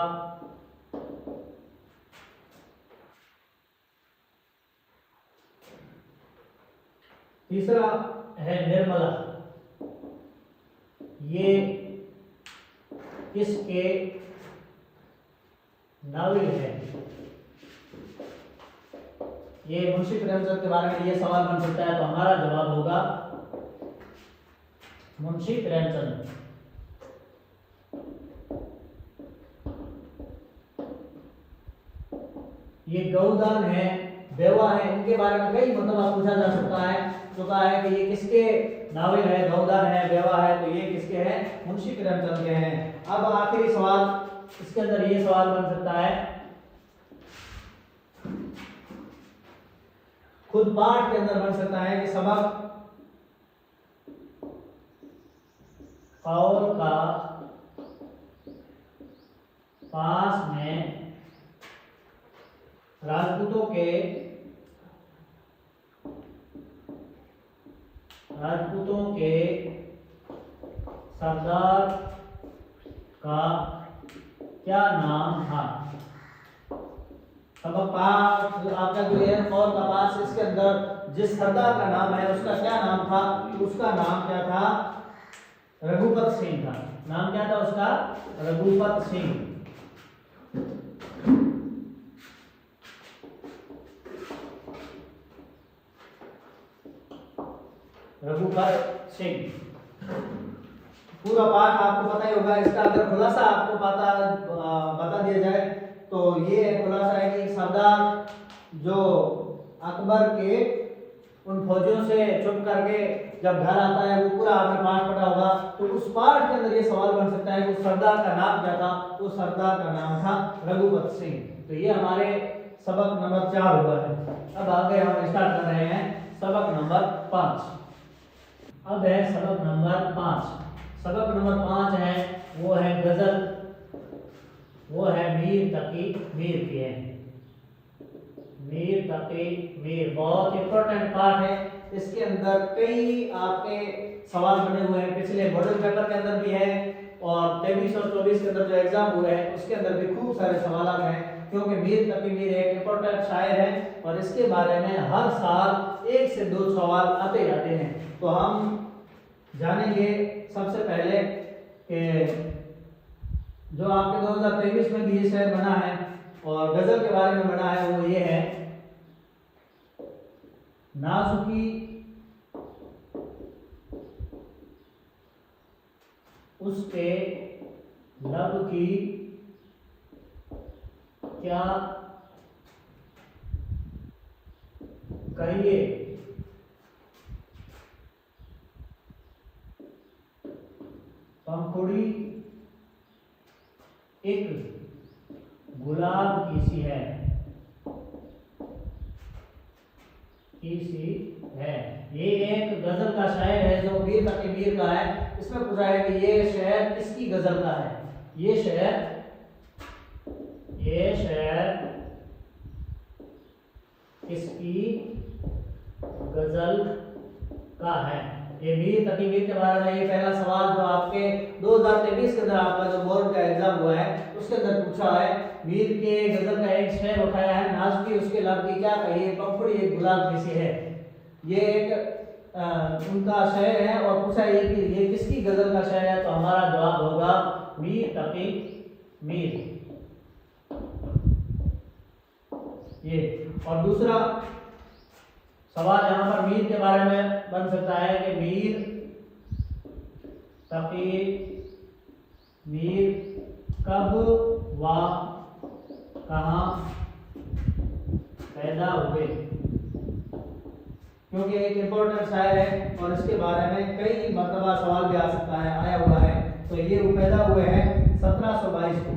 [SPEAKER 1] तीसरा है निर्मला। ये किसके नावल है। ये मुंशी प्रेमचंद के बारे में ये सवाल बन सकता है, तो हमारा जवाब होगा मुंशी प्रेमचंद। ये गौदान है, बेवा है, इनके बारे में कई मतलब पूछा जा सकता है। तो कहा है कि ये किसके नावल है, गौदान है, बेवा है, तो ये किसके हैं, मुंशी प्रेमचंद के हैं। अब आखिरी सवाल इसके अंदर ये सवाल बन सकता है, खुद पाठ के अंदर बन सकता है कि सबक कौल का पास में राजपूतों के सरदार का क्या नाम था। सबक पास आपका जो है कौल का पास, इसके अंदर जिस सरदार का नाम है उसका क्या नाम था, उसका नाम क्या था, रघुपत सिंह था। नाम क्या था उसका, रघुपत सिंह। रघुपत सिंह।
[SPEAKER 2] पूरा पाठ आपको पता ही होगा। इसका अगर खुलासा आपको बता दिया जाए तो ये खुलासा है कि सरदार जो अकबर के उन फौजियों से छुप करके जब घर आता है, वो पूरा आपने पाठ पढ़ा होगा, तो उस पाठ के अंदर ये सवाल बन सकता है कि उस सरदार का नाम क्या था। उस सरदार का नाम था रघुपत सिंह। तो ये हमारे सबक नंबर 4 हुआ है। अब आगे हम स्टार्ट कर रहे हैं सबक नंबर 5।
[SPEAKER 1] अब है सबक नंबर 5। सबक नंबर 5 है वो है गजल, वो है मीर तकी मीर की है। मीर तकी मीर बहुत इंपॉर्टेंट पार्ट है।
[SPEAKER 2] इसके अंदर कई आपके सवाल बने हुए हैं। पिछले मॉडल पेपर के अंदर भी है और 23 और 24 के अंदर जो एग्जाम हुए हैं उसके अंदर भी खूब सारे सवाल हैं, क्योंकि मीर तकी मीर एक इंपॉर्टेंट शायर है और इसके बारे में हर साल 1 से 2 सवाल आते जाते हैं। तो हम जानेंगे सबसे पहले कि जो आपके 2023 में भी ये शेर बना है और गजल के बारे में बना है, वो ये है, नाजुकी उसके लब की क्या कहिए, पंखुड़ी एक गुलाब की सी है, ये एक गजल का शायर है जो मीर तकी मीर का है। इसमें पूछा है कि ये शेर किसकी गजल का है। ये शेर किसकी गजल का है। ये मीर तकी मीर के बारे में ये पहला सवाल जो आपके 2023 के अंदर आपका जो बोर्ड का एग्जाम हुआ है उसके अंदर पूछा है। मीर के गजल का एक शेर उठाया है, नाजुकी उसके लब की क्या कहिए, पंखुड़ी एक गुलाब की सी है। ये एक उनका शेर है और पूछा है कि ये किसकी गजल का शेर है। तो हमारा जवाब होगा मीर तकी मीर। ये और दूसरा सवाल यहाँ पर मीर के बारे में बन सकता है कि मीर तकी मीर कब व कहाँ पैदा हुए, क्योंकि एक इंपॉर्टेंट शायर है और इसके बारे में कई मर्तबा सवाल भी आ सकता है, आया हुआ है। तो ये वो पैदा हुए हैं 1722 को,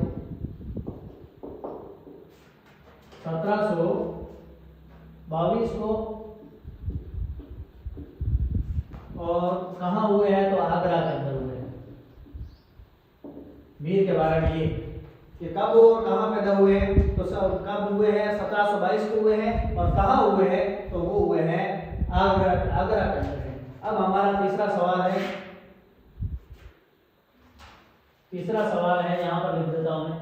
[SPEAKER 2] 1722 को। और कहाँ हुए हैं तो आगरा के अंदर हुए हैं। मीर के बारे में ये कि कब और कहाँ पैदा हुए हैं, तो कब हुए हैं 1722 को हुए हैं और कहाँ हुए हैं तो वो हुए हैं आगरा के अंदर है। अब हमारा तीसरा सवाल है यहाँ पर लिख देता हूं मैं।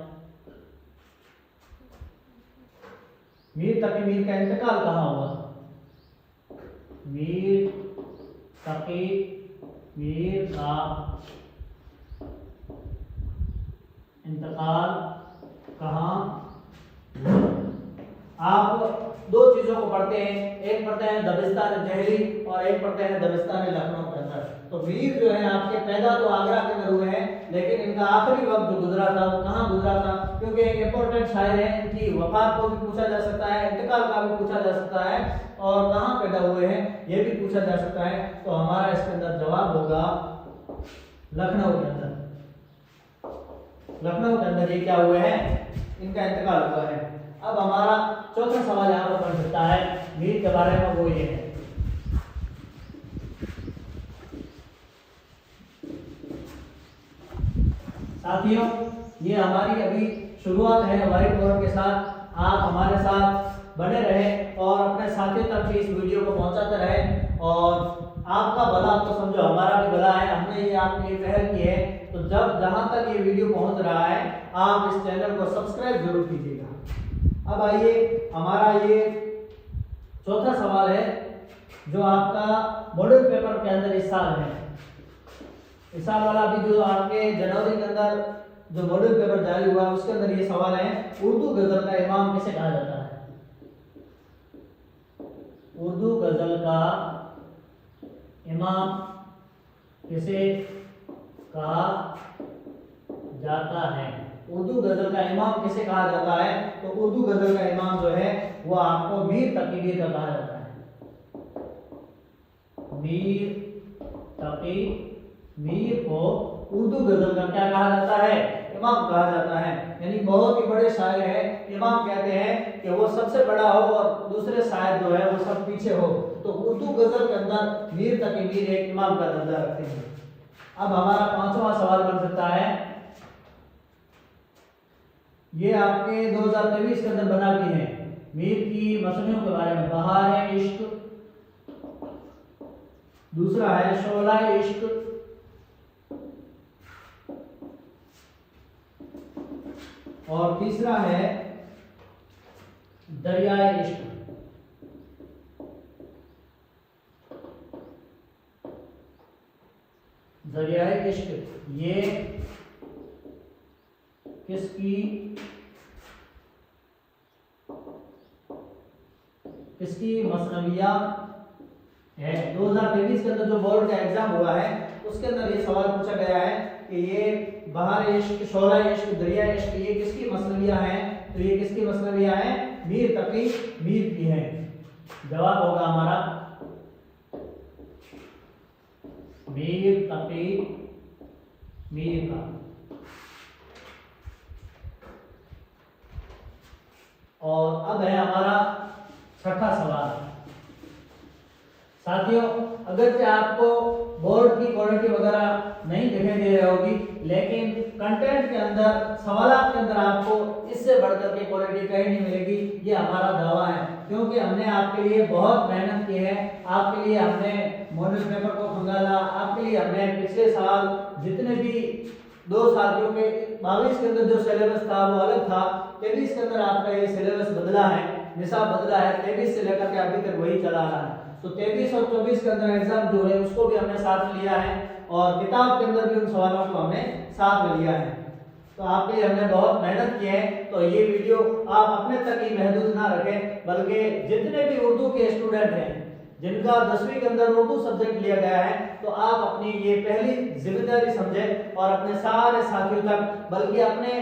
[SPEAKER 2] मीर तकी मीर का इंतकाल कहाँ हुआ। मीर तकी मीर का इंतकाल कहाँ। आप दो चीजों को पढ़ते हैं, एक पढ़ते हैं दबिस्तान जहली और एक पढ़ते हैं दबिस्तान लखनऊ के अंदर। तो मीर जो है आपके पैदा तो आगरा के अंदर हुए हैं, लेकिन इनका आखिरी वक्त जो गुजरा था वो कहाँ गुजरा था, क्योंकि एक इंपॉर्टेंट शायर है। इनकी वफात को भी पूछा जा सकता है, इंतकाल का भी पूछा जा सकता है और कहाँ पैदा हुए हैं ये भी पूछा जा सकता है। तो हमारा इसके अंदर जवाब होगा लखनऊ के अंदर। लखनऊ के अंदर ये क्या हुए हैं, इनका इंतकाल हुआ है। अब हमारा चौथा सवाल यहाँ पर बन सकता है मीर के बारे में, वो ये है। साथियों, ये हमारी अभी शुरुआत है व्हाइट बोर्ड के साथ। आप हमारे साथ बने रहे और अपने साथियों तक भी इस वीडियो को पहुंचाते रहे और आपका भला तो समझो हमारा भी भला है। हमने ये आपके लिए पहल की है, तो जहां तक ये वीडियो पहुंच रहा है आप इस चैनल को सब्सक्राइब जरूर कीजिएगा। अब आइए, हमारा ये चौथा सवाल है जो आपका मॉडल पेपर के अंदर इस साल है। इस साल वाला भी जो आपके जनवरी के अंदर जो मॉडल पेपर जारी हुआ उसके अंदर ये सवाल है, उर्दू गजल का इमाम किसे कहा जाता है। उर्दू गजल का
[SPEAKER 1] इमाम किसे कहा जाता है? उर्दू गजल का इमाम किसे कहा जाता है? तो उर्दू गजल का इमाम जो है वो आपको मीर तकी मीर का कहा जाता है। मीर तकी मीर को उर्दू गजल का क्या कहा जाता है? इमाम कहा जाता है। यानी बहुत ही बड़े शायर है, इमाम कहते हैं कि वो सबसे बड़ा हो और दूसरे शायर जो है वो सब पीछे हो। तो उर्दू गजल के अंदर मीर तकी मीर एक इमाम का दर्जा रखते हैं। अब हमारा पांचवा सवाल बन सकता है, ये आपके 2023 के अंदर बना भी है, मीर की मसनियों के बारे में। बहार इश्क, दूसरा है शोला इश्क, और तीसरा है दरियाए इश्क। दरियाए इश्क ये किसकी मसनविया है? 2023 के अंदर जो बोर्ड का एग्जाम हुआ है उसके अंदर ये सवाल पूछा गया है कि ये बहार इश्क, शोला इश्क, दरिया इश्क ये किसकी मसनविया है? तो ये किसकी मसनविया है? मीर तकी मीर की है। जवाब होगा हमारा मीर तकी मीर का। और अब है हमारा छठा सवाल। साथियों, अगर से आपको बोर्ड की क्वालिटी वगैरह नहीं दिखाई दे रही होगी, लेकिन कंटेंट के अंदर, सवालात के अंदर आपको इससे बढ़कर के क्वालिटी कहीं नहीं मिलेगी, ये हमारा दावा है। क्योंकि हमने आपके लिए बहुत मेहनत की है, आपके लिए हमने मॉडल पेपर को खंगाला, आपके लिए हमने पिछले साल जितने भी 2 साथियों के 22 के अंदर जो सिलेबस था वो अलग था, 23 के अंदर आपका ये सिलेबस बदला है, निसाब बदला है, 23 से लेकर के अभी तक वही चला रहा है। तो 23 और 24 के अंदर एग्जाम जो है उसको भी हमने साथ में लिया है और किताब के अंदर भी उन सवालों को हमने साथ में लिया है। तो आपके लिए हमने बहुत मेहनत की है। तो ये वीडियो आप अपने तक ही महदूद ना रखें, बल्कि जितने भी उर्दू के स्टूडेंट हैं जिनका 10वीं के अंदर उर्दू सब्जेक्ट लिया गया है, तो आप अपनी ये पहली जिम्मेदारी समझें और अपने सारे साथियों तक, बल्कि अपने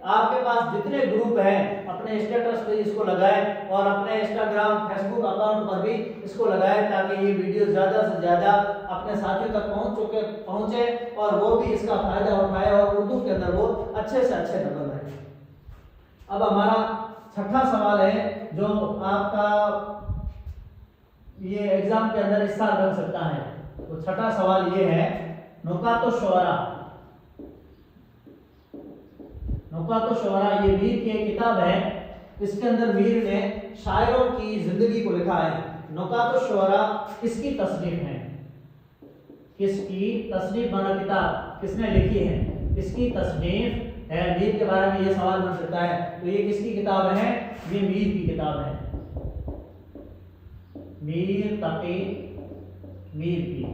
[SPEAKER 1] आपके पास जितने ग्रुप हैं अपने स्टेटस पे इसको लगाएं और अपने इंस्टाग्राम, फेसबुक अकाउंट पर भी इसको लगाएं, ताकि ये वीडियो ज़्यादा से ज़्यादा अपने साथियों तक पहुंचे और वो भी इसका फायदा उठाए और उर्दू के अंदर वो अच्छे से अच्छे नंबर लाए। अब हमारा छठा सवाल है जो आपका ये एग्जाम के अंदर इस साल बन सकता है। तो छठा सवाल ये है, नुकातो शुअरा। नुकातो शुअरा ये मीर की एक किताब है, इसके अंदर मीर ने शायरों की जिंदगी को लिखा है। नुकातो शुअरा किसकी तसनीफ है? किसकी तसनीफ बना किताब किसने लिखी है? किसकी तसनीफ है? मीर के बारे में ये सवाल बन सकता है। तो ये किसकी किताब है? ये मीर की किताब है, मीर तकी मीर की।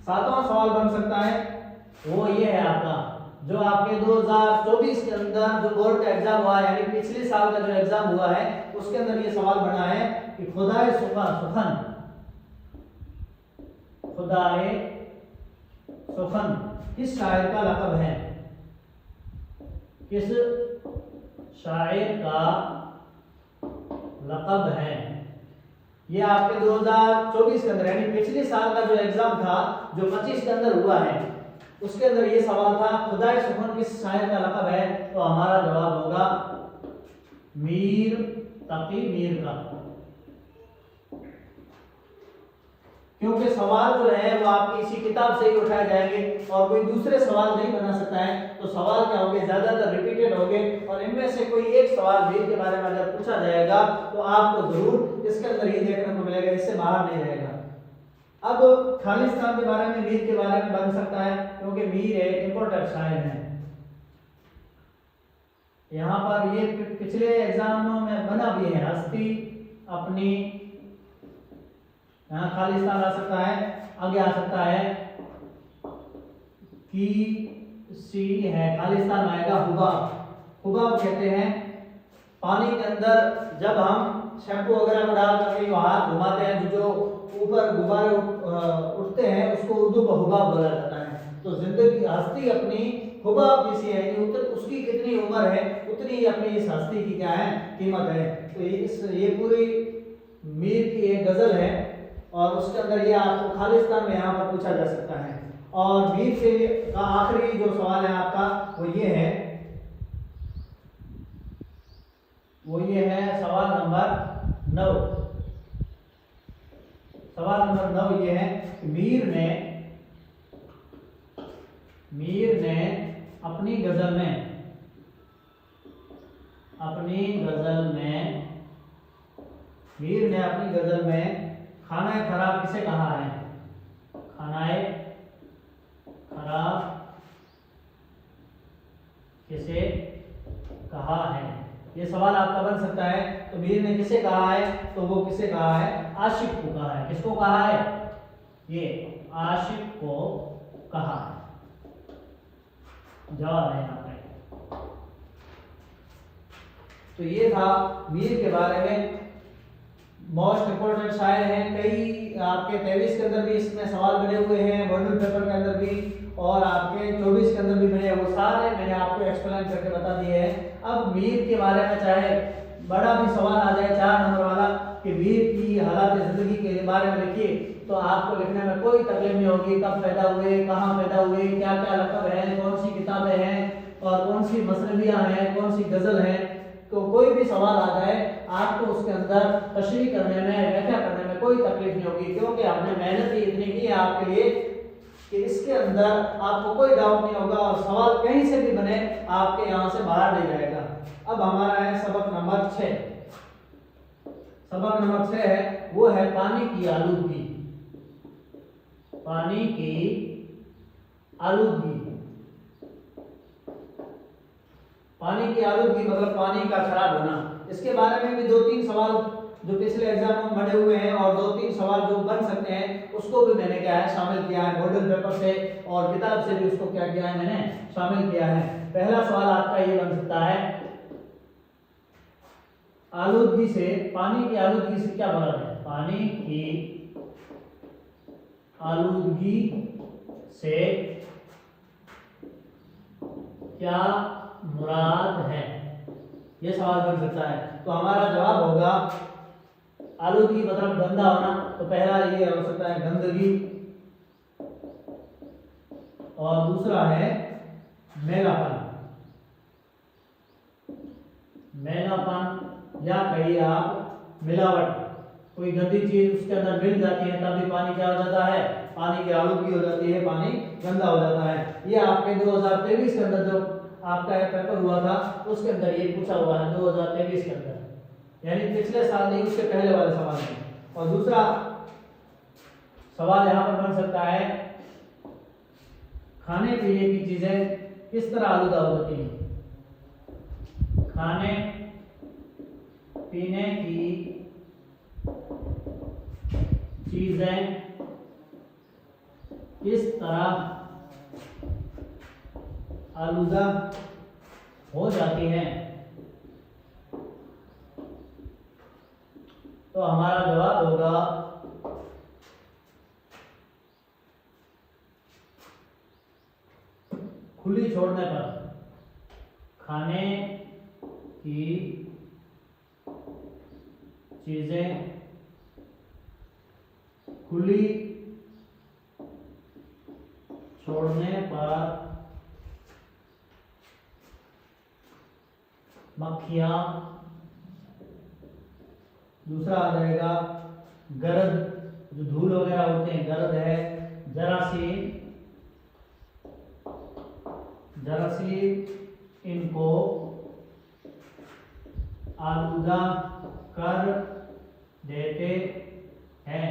[SPEAKER 1] सातवां सवाल बन सकता है वो ये है आपका, जो आपके 2024 के अंदर जो बोर्ड का एग्जाम हुआ है, यानी पिछले साल का जो एग्जाम हुआ है उसके अंदर ये सवाल बना है कि खुदाए सुखन, खुदाए सुखन किस शायर का लक़ब है? किस शायर का लक़ब है? ये आपके 2024 के अंदर यानी पिछले साल का जो एग्जाम था जो 25 के अंदर हुआ है उसके अंदर ये सवाल था, खुदाए सुखन किस शायर का लक़ब है? तो हमारा जवाब होगा मीर तकी मीर का। क्योंकि सवाल जो है वो आपकी इसी किताब से ही उठाए जाएंगे और कोई दूसरे सवाल नहीं बना सकता है। तो सवाल क्या होंगे? ज्यादातर रिपीटेड होंगे और इनमें से कोई एक सवाल मीर के बारे में अगर पूछा जाएगा तो आपको जरूर इसके अंदर ही देखने को मिलेगा, इससे बाहर नहीं रहेगा। अब खालिस्तान के बारे में, मीर के बारे में बन सकता है क्योंकि मीर एक इंपॉर्टेंट शायर है। यहाँ पर ये पिछले एग्जामों में बना भी है, हस्ती अपनी, यहाँ खालिस्तान आ सकता है, आगे आ सकता है की सी है, खालिस्तान आएगा हुबाब। हुबाब कहते हैं पानी के अंदर जब हम शैम्पू वगैरह को डाल करके हाथ घुमाते हैं, जो
[SPEAKER 2] ऊपर गुब्बारे उठते हैं उसको उर्दू में हुबाब बोला जाता है। तो जिंदगी हस्ती अपनी हुबाब जैसी है, उसकी कितनी उम्र है उतनी ही अपनी इस हस्ती की क्या है कीमत है। तो ये पूरी मीर की एक गजल है और उसके अंदर ये आपको खालिस्तान में यहाँ पर पूछा जा सकता है। और मीर के लिए का आखिरी जो सवाल है आपका वो ये है सवाल नंबर 9। सवाल नंबर 9 ये है कि मीर ने अपनी गजल में खाना खराब किसे कहा है? खाना खराब किसे कहा है? ये सवाल आपका बन सकता है। तो मीर ने किसे कहा है? तो वो किसे कहा है? आशिक को कहा है। किसको कहा है? ये आशिक को कहा है। जवाब है यहाँ पे। तो ये था मीर के बारे में। मोस्ट इंपोर्टेंट शायर हैं। कई आपके 23 के अंदर भी इसमें सवाल बने हुए हैं, मॉड्यूल पेपर के अंदर भी, और आपके 24 के अंदर भी बने। वो सारे मैंने आपको एक्सप्लेन करके बता दिए हैं। अब मीर के बारे में चाहे बड़ा भी सवाल आ जाए 4 नंबर वाला कि मीर की हालात जिंदगी के बारे में लिखिए, तो आपको लिखने में कोई तकलीफ नहीं होगी। कब पैदा हुए, कहाँ पैदा हुए, क्या क्या लक़ब है, कौन सी किताबें हैं और कौन सी मसनवियाँ हैं, कौन सी गजल है। तो कोई भी सवाल आ जाए आपको उसके अंदर तशरीह करने में, व्याख्या करने में कोई तकलीफ नहीं होगी, क्योंकि आपने मेहनत ही इतनी की है आपके लिए कि इसके अंदर आपको कोई डाउट नहीं होगा और सवाल कहीं से भी बने आपके यहाँ से बाहर नहीं जाएगा। अब हमारा है सबक नंबर 6। सबक नंबर 6 है वो है पानी की आलूदगी। पानी की आलूदगी। पानी की आलूदगी मतलब पानी का खराब होना। इसके बारे में भी 2-3 सवाल जो पिछले एग्जाम में बने हुए हैं और 2-3 सवाल जो बन सकते हैं उसको भी मैंने क्या है शामिल किया है। मॉडल पेपर से और किताब से भी उसको क्या किया है मैंने शामिल किया है। पहला सवाल आपका ये बन सकता है, आलूदगी से, पानी की आलूदगी से क्या मुराद है? पानी की आलूदगी से क्या मुराद है? ये सवाल बन सकता है। तो हमारा जवाब होगा आलूदगी मतलब गंदा होना। तो पहला ये हो सकता है गंदगी, और दूसरा है मैलापन। मैलापन या कहिए आप मिलावट। कोई गंदी चीज उसके अंदर मिल जाती है तभी पानी क्या हो जाता है? पानी की आलूदगी हो जाती है, पानी गंदा हो जाता है। ये आपके 2023 के अंदर जो आपका एक पेपर हुआ था उसके अंदर ये पूछा हुआ है 2023 के अंदर, यानी पिछले साल नहीं उसके पहले वाले सवाल में। और दूसरा सवाल यहाँ पर बन सकता है, खाने पीने की चीजें किस तरह आलूदा होती हैं? खाने पीने की चीजें किस तरह आलूदा हो जाती हैं? तो हमारा जवाब होगा खुली छोड़ने पर। खाने की चीजें खुली छोड़ने पर मक्खियां, दूसरा आ जाएगा गर्द, जो धूल वगैरह होते हैं गर्द है, जरासीम इनको आलूदा कर देते हैं।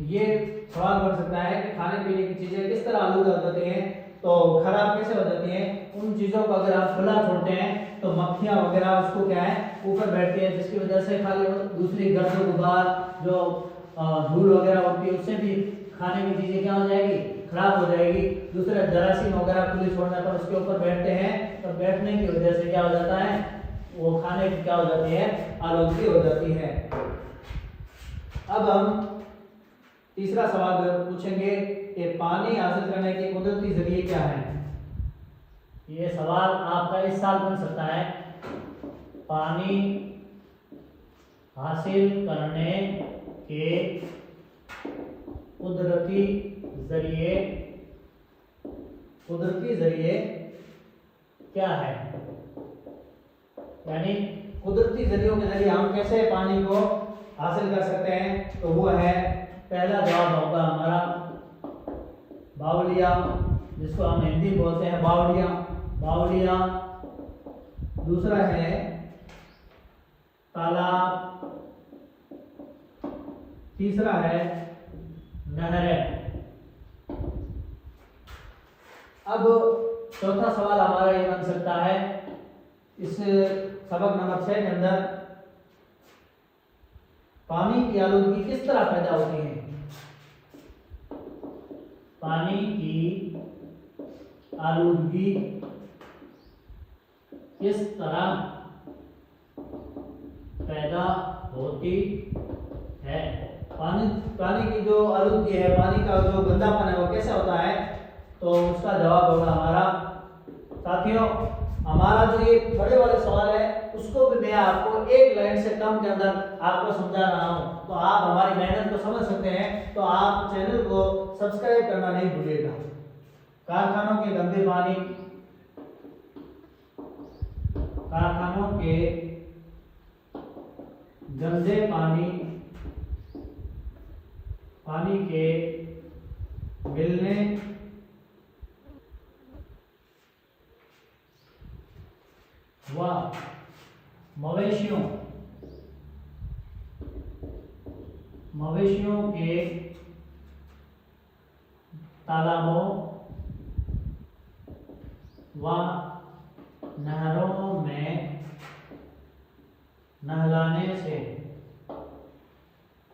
[SPEAKER 2] ये सवाल बन सकता है कि खाने पीने की चीजें किस तरह आलूदा हो जाती हैं, तो खराब कैसे हो जाती हैं? उन चीजों को अगर आप खुला छोड़ते हैं तो मक्खियां वगैरह उसको क्या है ऊपर बैठती है, जिसकी वजह से खाली दूसरी गर्द गुबार जो धूल वगैरह होती है उससे भी खाने की चीजें क्या हो जाएगी? खराब हो जाएगी। दूसरा जरासीम वगैरह खुली छोड़ने पर उसके ऊपर बैठते हैं, तो बैठने की वजह से क्या हो जाता है? वो खाने की क्या हो जाती है, आलूगी हो जाती है। अब हम तीसरा सवाल पूछेंगे कि पानी हासिल करने के कुदरती जरिए क्या है। ये सवाल आपका इस साल बन सकता है। पानी हासिल करने के कुदरती जरिए क्या है, यानी कुदरती जरियों के जरिए हम कैसे पानी को हासिल कर सकते हैं। तो वो है, पहला जवाब होगा हमारा बावलिया, जिसको हम हिंदी में बोलते हैं बावलिया। दूसरा है तालाब, तीसरा है नहरें। अब चौथा सवाल हमारा ये बन सकता है, इस सबक नंबर 6 के अंदर पानी की आलूगी किस तरह पैदा होती है। पानी की आलूगी किस तरह पैदा होती है। पानी की जो आलूगी है, पानी का जो गंदापन है, वो कैसे होता है। तो उसका जवाब होगा हमारा, साथियों हमारा जो ये बड़े वाले सवाल है उसको भी मैं आपको एक लाइन से कम के अंदर आपको समझा रहा हूँ, तो आप हमारी मेहनत को समझ सकते हैं। तो आप चैनल को सब्सक्राइब करना नहीं भूलिएगा। कारखानों के गंदे पानी, कारखानों के गंदे पानी के मिलने व मवेशियों के तालाबों व नहरों में नहलाने से,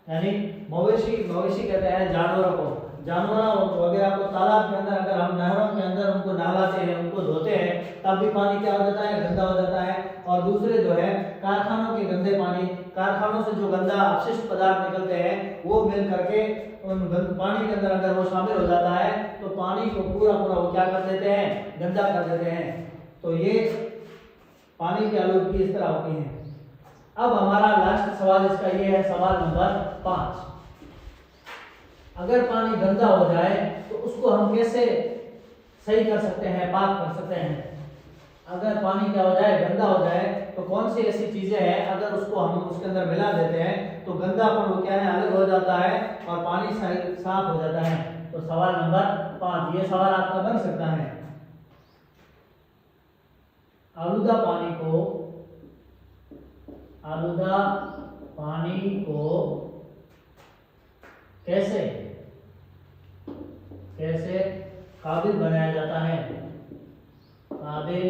[SPEAKER 2] यानी मवेशी कहते हैं जानवरों को, जानवरों वगैरह को तालाब के अंदर अगर हम नहरों के अंदर उनको नहलाते हैं, उनको धोते हैं, तब भी पानी क्या हो जाता है, गंदा हो जाता है। और दूसरे जो है कारखानों के गंदे पानी, कारखानों से जो गंदा अपशिष्ट पदार्थ निकलते हैं वो मिल करके उन पानी के अंदर अगर वो शामिल हो जाता है तो पानी को पूरा वो क्या कर देते हैं, गंदा कर देते हैं। तो ये पानी की आलूगी इस तरह होती है। अब हमारा लास्ट सवाल इसका ये है, सवाल नंबर 5। अगर पानी गंदा हो जाए तो उसको हम कैसे सही कर सकते हैं, पाक कर सकते हैं। अगर पानी क्या हो जाए, गंदा हो जाए, तो कौन सी ऐसी चीजें हैं अगर उसको हम उसके अंदर मिला देते हैं तो गंदापन वो क्या है, अलग हो जाता है और पानी साफ हो जाता है। तो सवाल नंबर 5 ये सवाल आपका बन सकता है। आलूदा पानी को कैसे काबिल बनाया जाता है, काबिल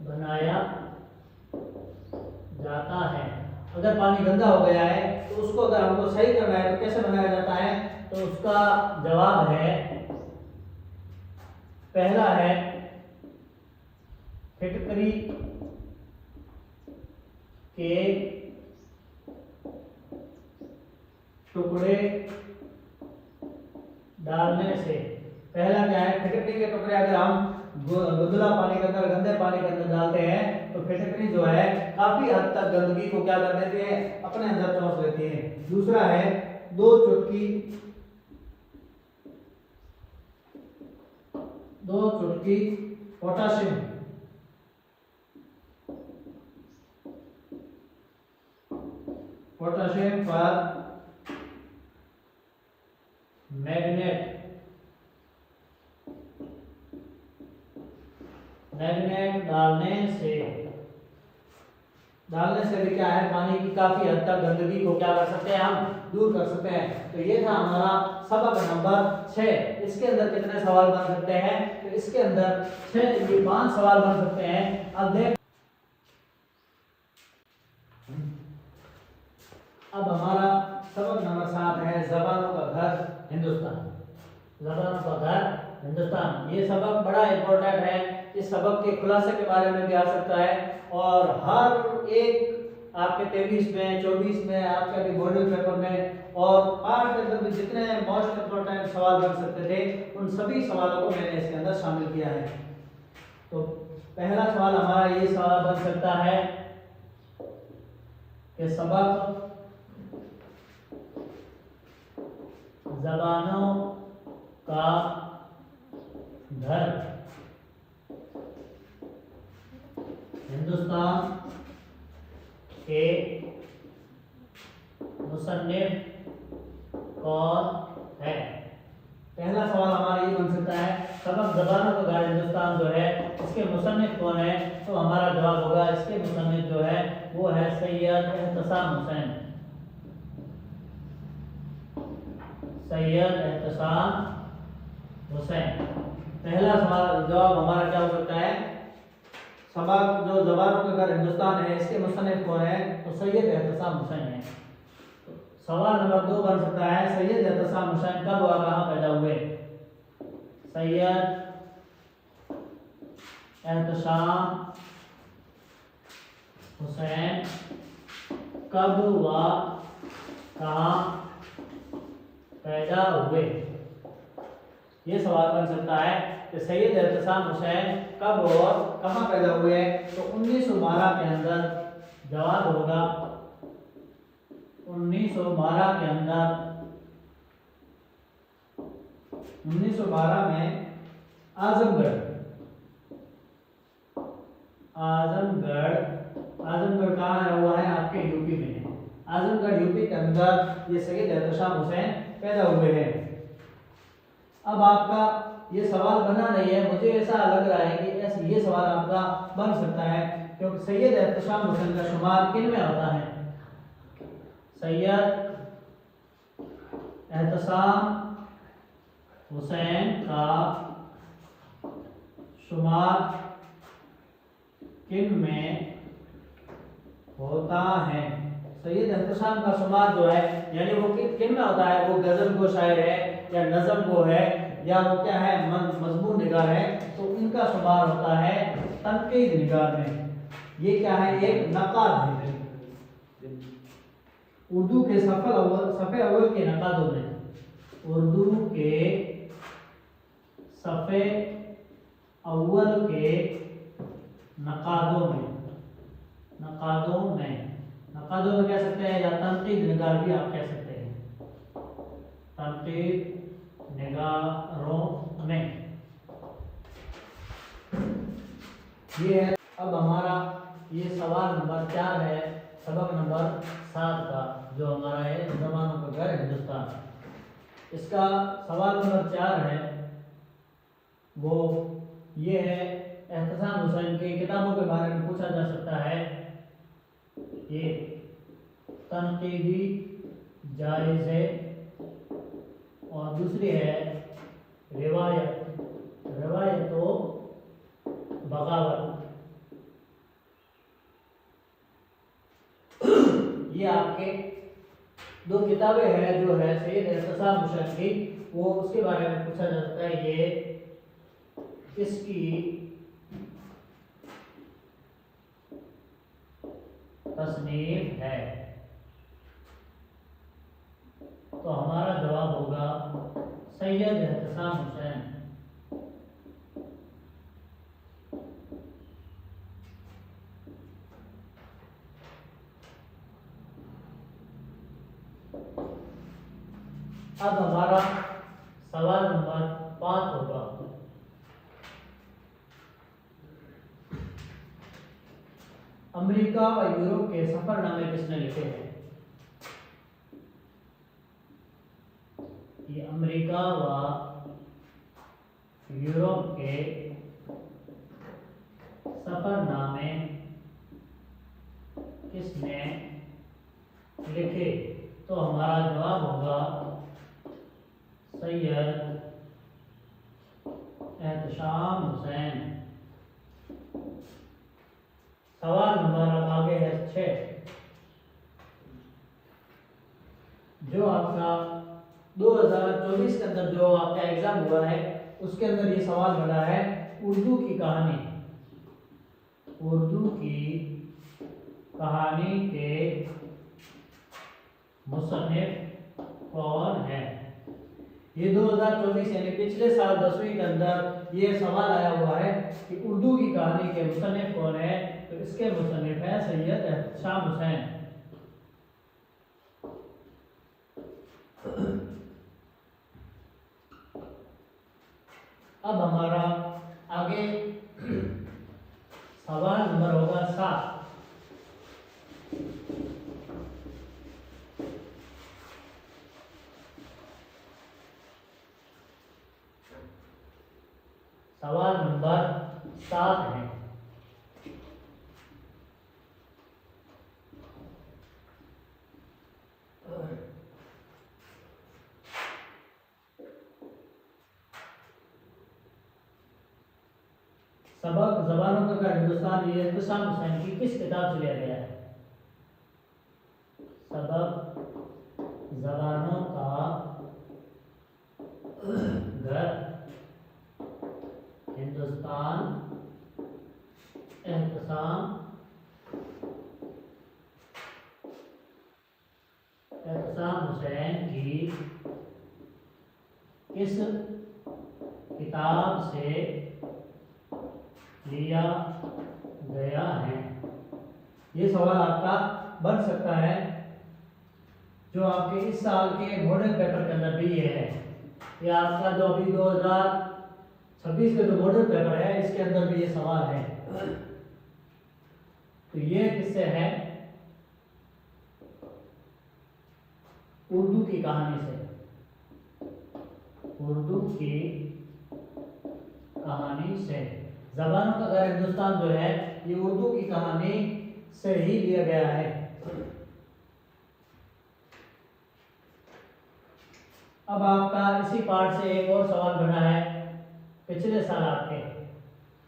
[SPEAKER 2] बनाया जाता है। अगर पानी गंदा हो गया है तो उसको अगर हमको सही करना है तो कैसे बनाया जाता है। तो उसका जवाब है, पहला है फिटकरी के टुकड़े डालने से। पहला क्या है, फिटकरी के टुकड़े अगर हम गुदला पानी के अंदर, गंदे पानी के अंदर डालते हैं तो फिटकरी जो है काफी हद तक गंदगी को क्या कर देती है, अपने अंदर चूस लेती है। दूसरा है 2 चुटकी पोटाशियम पर मैग्नेट डालने से भी क्या है, पानी की काफी हद तक गंदगी को क्या कर सकते हैं, हम दूर कर सकते हैं। तो ये था हमारा सबक नंबर 6। इसके अंदर कितने सवाल बन सकते हैं, तो इसके अंदर 5 सवाल बन सकते हैं। अब हमारा सबक नंबर 7 है, ज़बानों का घर हिंदुस्तान। ज़बानों का घर हिंदुस्तान, ये सबक बड़ा इंपॉर्टेंट है इस सबक के खुलासे के बारे में भी आ सकता है। और हर एक आपके 23 में 24 में आपके अभी मॉडल पेपर में और पार्ट के अंदर भी जितने मोस्ट इंपोर्टेंट सवाल बन सकते थे उन सभी सवालों को मैंने इसके अंदर शामिल किया है। तो पहला सवाल हमारा ये सवाल बन सकता है कि सबक ज़बानों का घर हिंदुस्तान के मुसन्निफ कौन है। पहला सवाल हमारा ये बन सकता है सबक ज़बानों का घर हिंदुस्तान जो है इसके मुसन्निफ कौन है। तो हमारा जवाब होगा इसके मुसन्निफ जो है वो है सैयद एहतसाम हुसैन। सैयद एहतसाम हुसैन। पहला सवाल जवाब हमारा क्या हो सकता है, सबक जो ज़बानों का घर हिंदुस्तान है इसके मुसन्निफ कौन है, तो सैयद एहतसाम हुसैन है। सवाल नंबर 2 बन सकता है सैयद एहतसाम हुसैन कब और कहाँ पैदा हुए। सैयद एहतसाम हुसैन कब व कहाँ पैदा हुए। ये सवाल बन सकता है कि सैयद एहतसाम हुसैन कब और कहाँ पैदा हुए। तो 1912 के अंदर जवाब होगा 1912 के अंदर 1912 में आजमगढ़ कहाँ है हुआ है आपके यूपी में है। आजमगढ़ यूपी के अंदर ये सैयद एहतसाम हुसैन पैदा हुए हैं। अब आपका ये सवाल बना नहीं है, मुझे ऐसा लग रहा है कि ये सवाल आपका बन सकता है क्योंकि सैयद एहतसाम हुसैन का शुमार किन में होता है। सैयद एहतसाम हुसैन का शुमार किन में होता है। सैयद एहतसाम का शुमार जो है यानी वो किन में होता है, वो गजल गो शायर है या नज़म गो है या वो क्या है मजमून निगार है, तो इनका शुमार होता है तनकीद निगार में। ये क्या है, एक नकाद है उर्दू के सफ़े अव्वल के नकादों में। उर्दू के सफ़े अव्वल के नकादों में कह सकते हैं या तनकीद निगार भी आप कह सकते हैं। तनकीद निगारों में ये है। अब हमारा ये सवाल नंबर 4 है सबक नंबर 7 का जो हमारा है ज़बानों का घर हिंदुस्तान। इसका सवाल नंबर 4 है वो ये है एहतसाम हुसैन की किताबों के बारे में पूछा जा सकता है। ये तनकीदी जायज़े और दूसरी है रिवायत तो बगावत। ये आपके 2 किताबें हैं जो है सैयद एहतसाम हुसैन की, वो उसके बारे में पूछा जा सकता है। ये इसकी तस्नीफ है। तो हमारा जवाब होगा सैयद एहतसाम हुसैन। अब हमारा सवाल नंबर 5 होगा अमेरिका व यूरोप के सफरनामे किसने लिखे हैं। ये अमेरिका व यूरोप के सफरनामे किसने लिखे। तो हमारा जवाब होगा सैयद एहतसाम हुसैन। सवाल नंबर अब आगे है 6 जो आपका 2024 के अंदर जो आपका एग्जाम हुआ है उसके अंदर ये सवाल बना है उर्दू की कहानी। उर्दू की कहानी के मुसन्निफ कौन है? ये 2024 यानी पिछले साल 10वीं के अंदर ये सवाल आया हुआ है कि उर्दू की कहानी के मुसन्निफ कौन है। तो इसके मुसन्निफ हैं सैयद एहतशाम हुसैन। अब हमारा आगे सवाल नंबर होगा 7। सवाल नंबर 7 है, सबक ज़बानों का हिंदुस्तान, ये एहतशाम हुसैन की किस किताब से लिया गया है? सबक ज़बानों का घर हिंदुस्तान, एहतशाम हुसैन की किस किताब से लिया गया है? ये सवाल आपका बन सकता है, जो आपके इस साल के मॉडल पेपर के अंदर भी ये है। ये आपका जो अभी 2026 का जो मॉडल पेपर है इसके अंदर भी ये सवाल है। तो ये किससे है? उर्दू की कहानी से। उर्दू की कहानी से ज़बानों का घर हिंदुस्तान जो है ये उर्दू की कहानी से ही लिया गया है। अब आपका इसी पार्ट से एक और सवाल बना है पिछले साल आपके,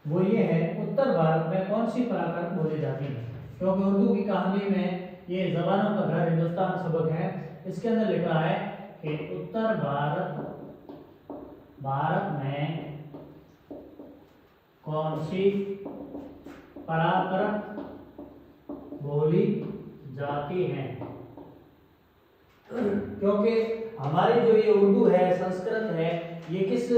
[SPEAKER 2] वो ये है उत्तर भारत में कौन सी पराक्रम बोली जाती है? क्योंकि उर्दू की कहानी में ये ज़बानों का घर हिंदुस्तान सबक है, इसके अंदर लिखा है कि उत्तर भारत में कौन सी पराक्रम बोली जाती है? क्योंकि हमारी जो ये उर्दू है, संस्कृत है, ये किस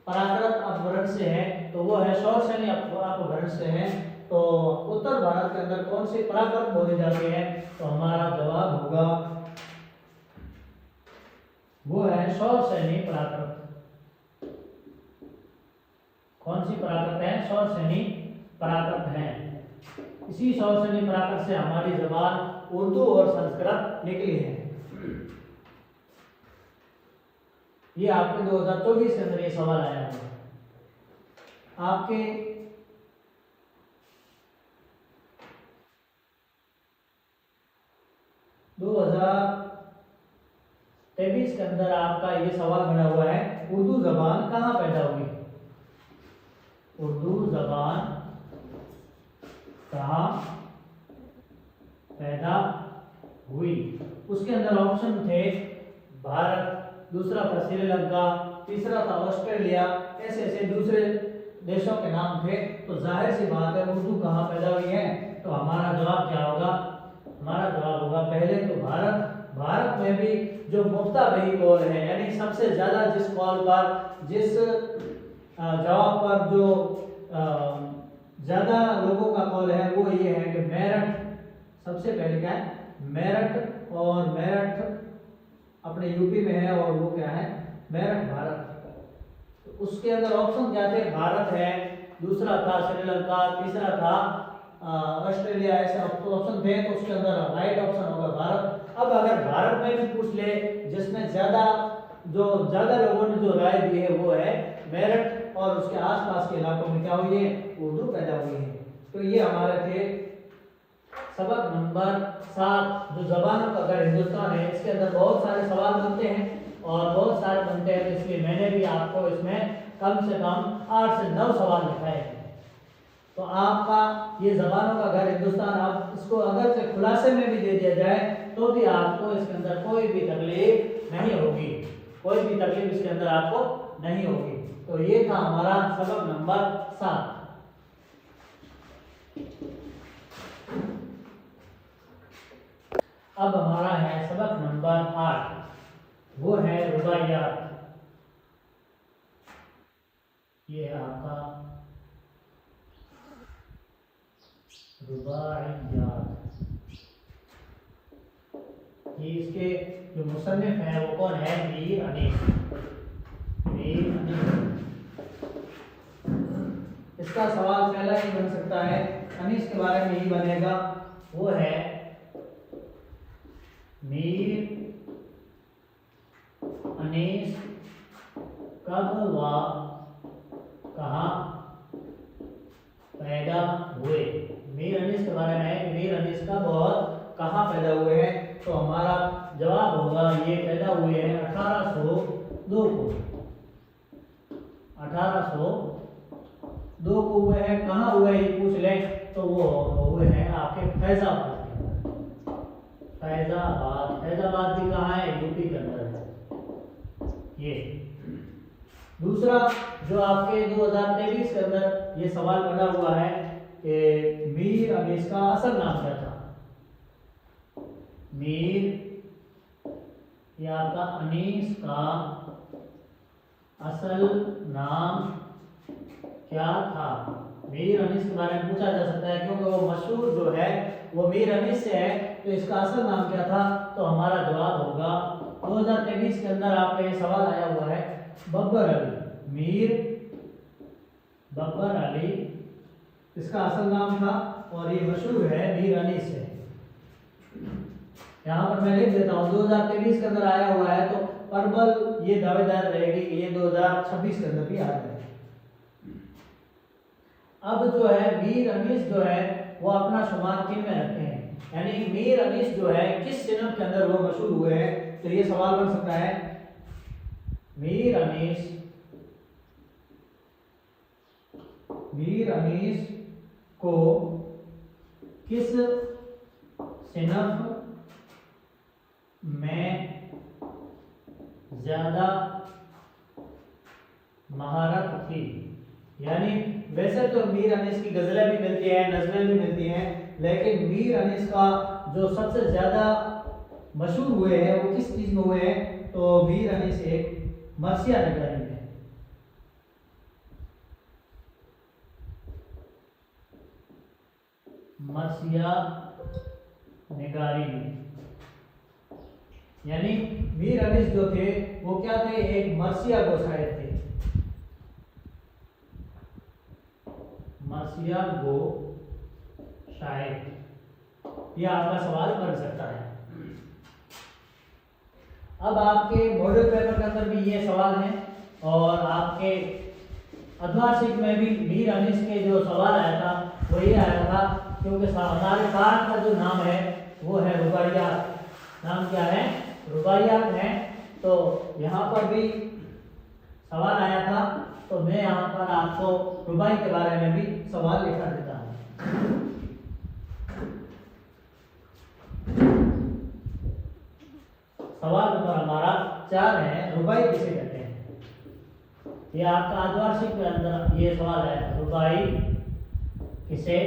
[SPEAKER 2] पराक्रम अपभ्रंश से है? तो वो है शौरसेनी अपभ्रंश से है। तो उत्तर भारत के अंदर कौन सी पराक्रम बोली जाती है? तो हमारा जवाब होगा वो है शौरसेनी पराक्रम। कौन सी पराक्रम है? शौरसेनी पराक्रम है। इसी शौरसेनी पराक्रम से हमारी जबान उर्दू और संस्कृत निकली है। ये आपके 2024 के अंदर ये सवाल आया है। आपके दो 2023 के अंदर आपका ये सवाल बना हुआ है, उर्दू जबान कहाँ पैदा हुई? उर्दू जबान कहाँ पैदा हुई? उसके अंदर ऑप्शन थे भारत, दूसरा था श्रीलंका, तीसरा था ऑस्ट्रेलिया, ऐसे ऐसे दूसरे देशों के नाम थे। तो जाहिर सी बात है उर्दू कहाँ पैदा हुई है? तो हमारा जवाब क्या होगा? हमारा जवाब होगा पहले तो भारत। भारत में भी जो मुफ्ताबही कौल है, यानी सबसे ज्यादा जिस कौल पर, जिस जवाब पर जो ज्यादा लोगों का कौल है वो ये है कि मेरठ सबसे पहले क्या है? मेरठ, और मेरठ अपने यूपी में है, और वो क्या है? मेरठ भारत। तो उसके अंदर ऑप्शन क्या थे? भारत है, दूसरा था श्रीलंका, तीसरा था ऑस्ट्रेलिया, ऐसे ऑप्शन थे। तो उसके अंदर राइट ऑप्शन होगा भारत। अब अगर भारत में भी पूछ ले, जिसमें ज्यादा लोगों ने जो राय दी है वो है मेरठ, और उसके आसपास के इलाकों में क्या हुई है? उर्दू पैदा हुई है। तो ये हमारे थे सबक नंबर 7 जो ज़बानों का घर हिंदुस्तान है। इसके अंदर बहुत सारे सवाल बनते हैं और बहुत सारे बनते हैं, तो इसलिए मैंने भी आपको इसमें कम से कम 8 से 9 सवाल लिखाए हैं। तो आपका ये ज़बानों का घर हिंदुस्तान, आप इसको अगर से खुलासे में भी दे दिया जाए तो भी आपको इसके अंदर कोई भी तकलीफ नहीं होगी, कोई भी तकलीफ इसके अंदर आपको नहीं होगी। तो ये था हमारा सबक नंबर 7।
[SPEAKER 1] अब हमारा है सबक नंबर 8, वो है रुबाइयात। ये है आपका रुबाइयात। ये इसके जो मुसन्निफ हैं वो कौन है? मीर अनीस। मीर अनीस। इसका सवाल पहला ही बन सकता है, अनीस के बारे में ही बनेगा, वो है मीर अनीस कब व कहाँ पैदा हुए। मीर अनीस के बारे में है कि मीर अनीस कब और कहाँ पैदा हुए हैं। तो हमारा जवाब होगा ये पैदा हुए हैं 1802 को। 1802 को हुए हैं। कहाँ हुए ये पूछ लें तो वो हुए हैं आपके फैजाबाद के अंदर। फैजाबाद, फैजाबाद भी कहाँ है? यूपी के अंदर है। ये दूसरा जो आपके 2023 के अंदर ये सवाल बना हुआ है कि मीर अनीस का असल नाम क्या था। मीर या आपका अनीस का असल नाम क्या था। मीर अनीस के बारे में पूछा जा सकता है क्योंकि वो मशहूर जो है वो मीर अनीस से है, तो इसका असल नाम क्या था। तो हमारा जवाब होगा 2023 के अंदर आपका ये सवाल आया हुआ है बब्बर अली। मीर बब्बर अली इसका असल नाम था और ये मशहूर है मीर अनीस से। यहाँ पर मैं लिख देता हूँ 2023 के अंदर आया हुआ है, तो परबल ये दावेदार रहेगी कि ये 2026 के अंदर भी आ जाएगा। अब जो है मीर अनीस जो है वो अपना शुमार किन में रखते हैं, यानी मीर अनीस जो है किस सिनफ के अंदर वो मशहूर हुए हैं। तो ये सवाल बन सकता है मीर अनीस को किस सिनफ में ज्यादा महारत थी। यानी वैसे तो मीर अनीस की गजलें भी मिलती हैं, नज़में भी मिलती हैं, लेकिन मीर अनीस का जो सबसे ज्यादा मशहूर हुए हैं वो किस चीज में हुए हैं। तो मीर अनीस एक मर्सिया नगारी है। मर्सिया नगारी में, यानी मीर अनीस जो थे वो क्या थे? एक मर्सिया गो शायर थे। मर्सिया गो शायर, यह आपका सवाल बन सकता है। अब आपके मॉडल पेपर के अंदर भी ये सवाल है और आपके अध्वार्षिक में भी मीर अनीस के जो सवाल आया था वो ये आया था, क्योंकि हमारे पाठ का जो नाम है वो है रुबाइयात। नाम क्या है? रुबाइयात है। तो यहाँ पर भी सवाल आया था, तो मैं यहाँ पर आपको रुबाई के बारे में भी सवाल लिखा देता हूँ। सवाल नंबर हमारा 4 है, रुबाई किसे कहते हैं। ये आपका आदिवासी के अंदर ये सवाल है, रुबाई किसे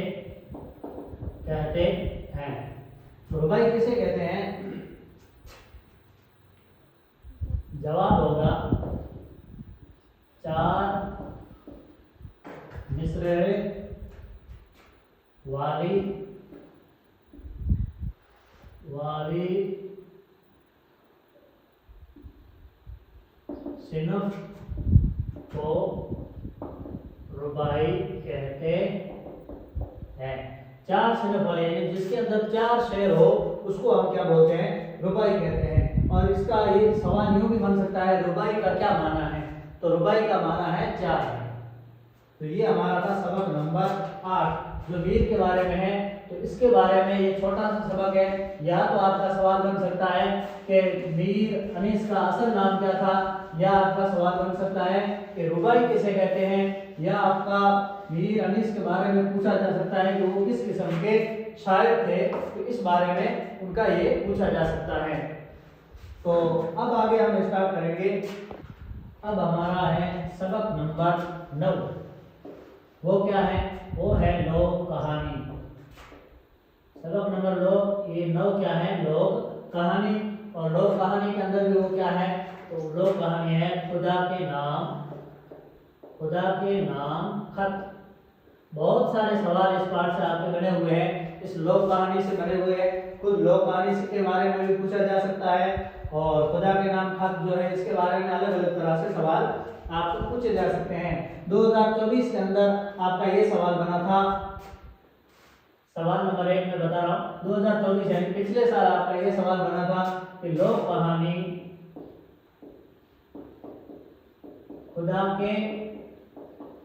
[SPEAKER 1] कहते हैं। रुबाई किसे कहते हैं? जवाब होगा 4 मिसरे वाली सिनफ को रुबाई कहते हैं। 4 सिनफ वाले, यानी जिसके अंदर 4 शेर हो उसको हम क्या बोलते हैं? रुबाई कहते हैं। और इसका ये सवाल यूं भी बन सकता है, रुबाई का क्या माना है? तो रुबाई का माना है 4 है। तो ये हमारा था सबक नंबर 8 जो मीर के बारे में है। तो इसके बारे में ये छोटा सा सबक है। या तो आपका सवाल बन सकता है कि मीर अनीस का असल नाम क्या था, या आपका सवाल बन सकता है कि रुबाई किसे कहते हैं, या आपका मीर अनीस के बारे में पूछा जा सकता है कि वो किस किस्म के शायर थे। तो इस बारे में उनका ये पूछा जा सकता है। तो अब आगे हम स्टार्ट करेंगे। अब हमारा है सबक नंबर 9। वो क्या है? वो है लोक कहानी। सबक नंबर ये 9 क्या है, लोक कहानी। और लोक कहानी के अंदर भी वो क्या है, तो लोक कहानी है खुदा के नाम खत। बहुत सारे सवाल इस पाठ से आपके बने हुए हैं, इस लोक कहानी से बने हुए हैं। खुद लोक कहानी के बारे में भी पूछा जा सकता है और खुदा के नाम खत जो है इसके बारे में अलग अलग तरह से सवाल आपको पूछे जा सकते हैं। 2024 के अंदर आपका ये सवाल बना था, सवाल नंबर 1 में बता रहा हूँ, 2024 यानी पिछले साल आपका ये सवाल बना था कि लोक कहानी खुदा के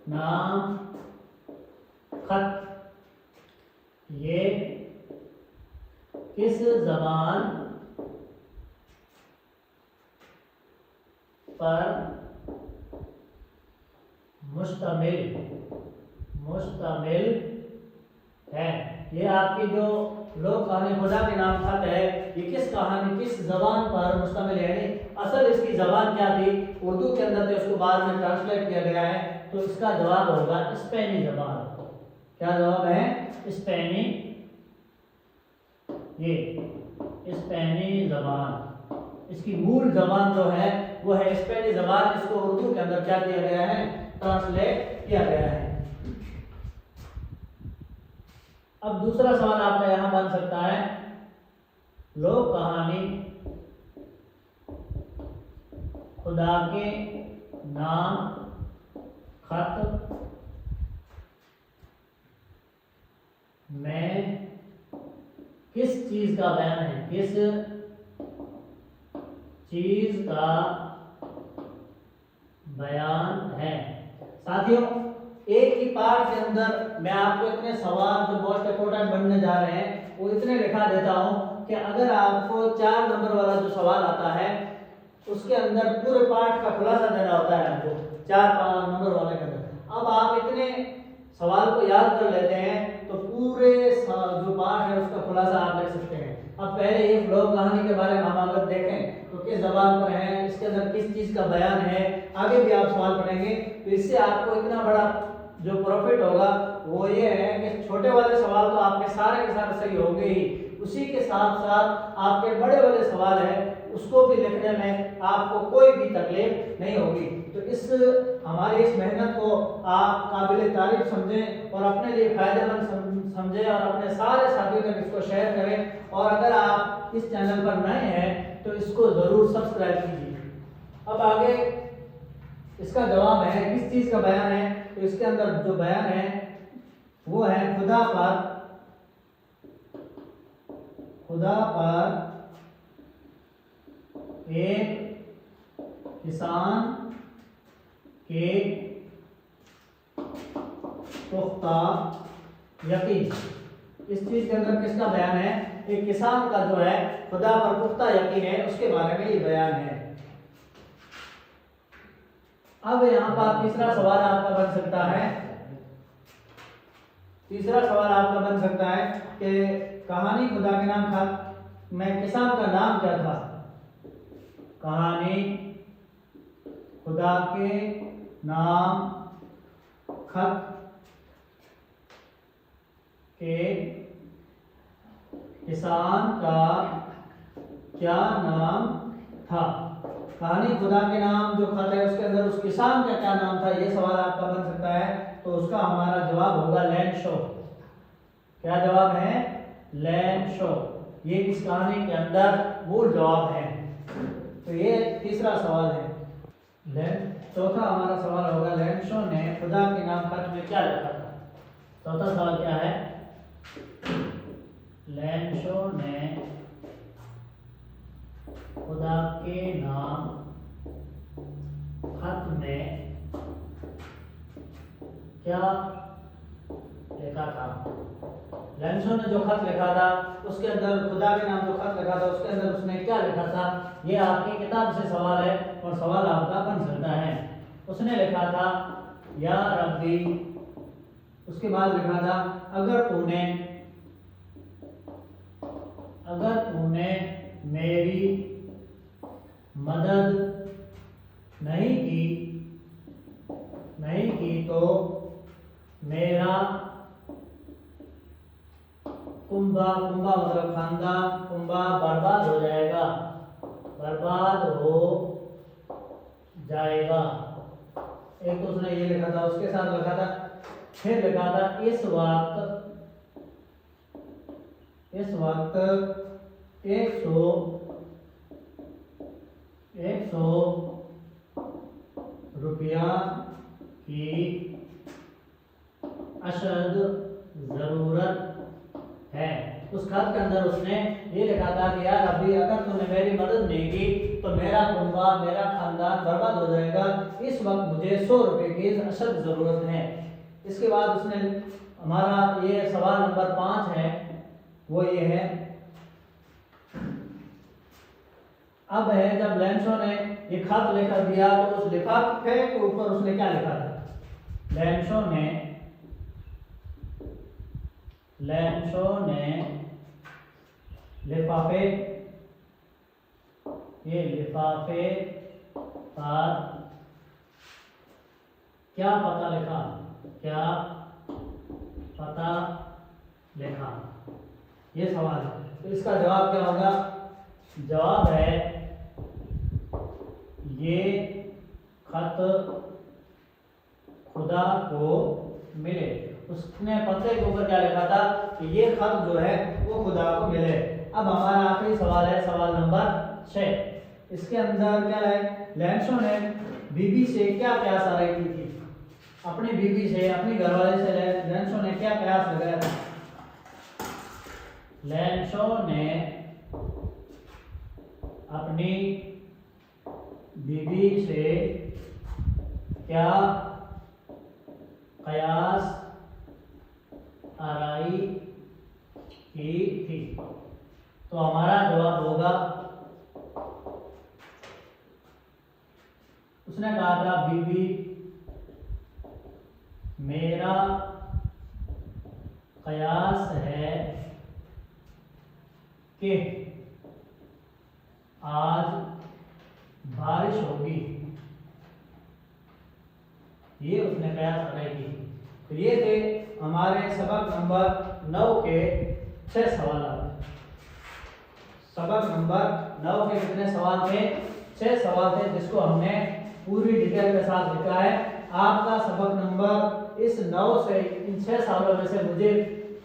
[SPEAKER 1] नाम खत ये किस जबान पर मुश्तमिल है। ये आपकी जो लोक कहानी खुदा के नाम खत है, ये किस जबान पर मुश्तमिल है, यानी असल इसकी जबान क्या थी, उर्दू के अंदर तो इसको बाद में ट्रांसलेट किया गया है, तो इसका जवाब होगा स्पेनी जबान। क्या जवाब है, स्पेनी, ये स्पेनी जबान। इसकी मूल जबान जो है वो है स्पेनी जबान, इसको उर्दू के अंदर क्या किया गया है, ट्रांसलेट किया गया है। अब दूसरा सवाल आपका यहां बन सकता है, लोक कहानी खुदा के नाम खत में किस चीज का बयान है, किस चीज का बयान है। साथियों, एक ही पार्ट के अंदर मैं आपको इतने सवाल जो बहुत इंपॉर्टेंट बनने जा रहे हैं वो इतने लिखा देता हूं कि अगर आपको 4 नंबर वाला जो सवाल आता है उसके अंदर पूरे पार्ट का खुलासा देना होता है आपको 4 नंबर वाले के अंदर। अब आप इतने सवाल को याद कर लेते हैं तो पूरे जो पार्ट है उसका खुलासा आप लिख सकते हैं। अब पहले ये लोक कहानी के बारे में हम अगर देखें तो किस जबान पर है, इसके अंदर किस चीज का बयान है, आगे भी आप सवाल पढ़ेंगे तो इससे आपको इतना बड़ा जो प्रॉफिट होगा वो ये है कि छोटे वाले सवाल तो आपके सारे के सारे सही होंगे ही, उसी के साथ साथ आपके बड़े वाले सवाल है उसको भी लिखने में आपको कोई भी तकलीफ नहीं होगी। तो इस हमारी इस मेहनत को आप काबिल तारीफ समझें और अपने लिए फायदेमंद समझें और अपने सारे साथियों तक इसको शेयर करें। और अगर आप इस चैनल पर नए हैं तो इसको जरूर सब्सक्राइब कीजिए। अब आगे इसका जवाब है किस चीज का बयान है, तो इसके अंदर जो बयान है वो है खुदा पर एक किसान के पुख्ता यकीन। इस चीज के अंदर किसका बयान है, एक किसान का जो है खुदा पर पुख्ता यकीन है, उसके बारे में ये बयान है। अब यहाँ पर तीसरा सवाल आपका बन सकता है कि कहानी खुदा के नाम खत में किसान का नाम क्या था। कहानी खुदा के नाम खत के किसान का क्या नाम था। कहानी खुदा के नाम जो खत है उसके अंदर उस किसान का क्या नाम था, ये सवाल आपका बन सकता है। तो उसका हमारा जवाब होगा लैंशो। क्या जवाब है, लैंशो। ये इस कहानी के अंदर मूल जवाब है। तो ये तीसरा सवाल है। चौथा हमारा सवाल होगा लैंशो ने खुदा के नाम खत में क्या लिखा था। चौथा सवाल क्या है, लैंशो ने खुदा के नाम खत में क्या लिखा था। लैंशो ने जो खत लिखा था उसके अंदर, खुदा के नाम जो खत लिखा था उसके अंदर उसने क्या लिखा था, ये आपकी किताब से सवाल है और सवाल आपका बन सकता है। उसने लिखा था या रब्बी, उसके बाद लिखा था अगर तूने मेरी मदद नहीं की तो मेरा कुंभ
[SPEAKER 2] कुंभा, कुंभा मतलब खानदान, कुंभा बर्बाद हो जाएगा, बर्बाद हो जाएगा। एक तो उसने ये लिखा था, उसके साथ लिखा था, फिर लिखा था इस वक्त 100 रुपया की अशद जरूरत है। उस खत के अंदर उसने ये लिखा था कि यार अभी अगर तूने मेरी मदद नहीं की तो मेरा कुंबा, मेरा खानदान बर्बाद हो जाएगा। इस वक्त मुझे 100 रुपए की अशद जरूरत है। इसके बाद उसने हमारा ये सवाल नंबर 5 है, वो ये है, अब है जब लैंसो ने ये खत लेकर दिया तो उस लिफाफे के ऊपर उसने क्या लिखा था? लैंसो ने लिफाफे पर क्या पता लिखा? क्या पता लिखा? ये सवाल है। तो इसका जवाब क्या होगा? जवाब है ये खत खुदा को मिले। उसने पत्ते के ऊपर क्या लिखा था कि ये खत जो है वो खुदा को मिले। अब हमारा आखिरी सवाल है, सवाल नंबर 6। इसके अंदर क्या है? लैंसो ने बीबी से क्या प्यास आराई की थी? अपनी बीबी से, अपनी घरवाली से लैंसो ने क्या प्यास लगाया था? लैंसो ने अपनी बीबी से क्या कयास आराई की थी? तो हमारा जवाब होगा, उसने कहा था बीबी मेरा कयास है कि आज बारिश होगी। ये उसने कयास आराई की। तो ये थे हमारे सबक नंबर 9 के 6 सवाल। सबक नंबर 9 के कितने सवाल थे? 6 सवाल थे, जिसको हमने पूरी डिटेल के साथ लिखा है। आपका सबक नंबर इस 9 से, इन 6 सालों में से मुझे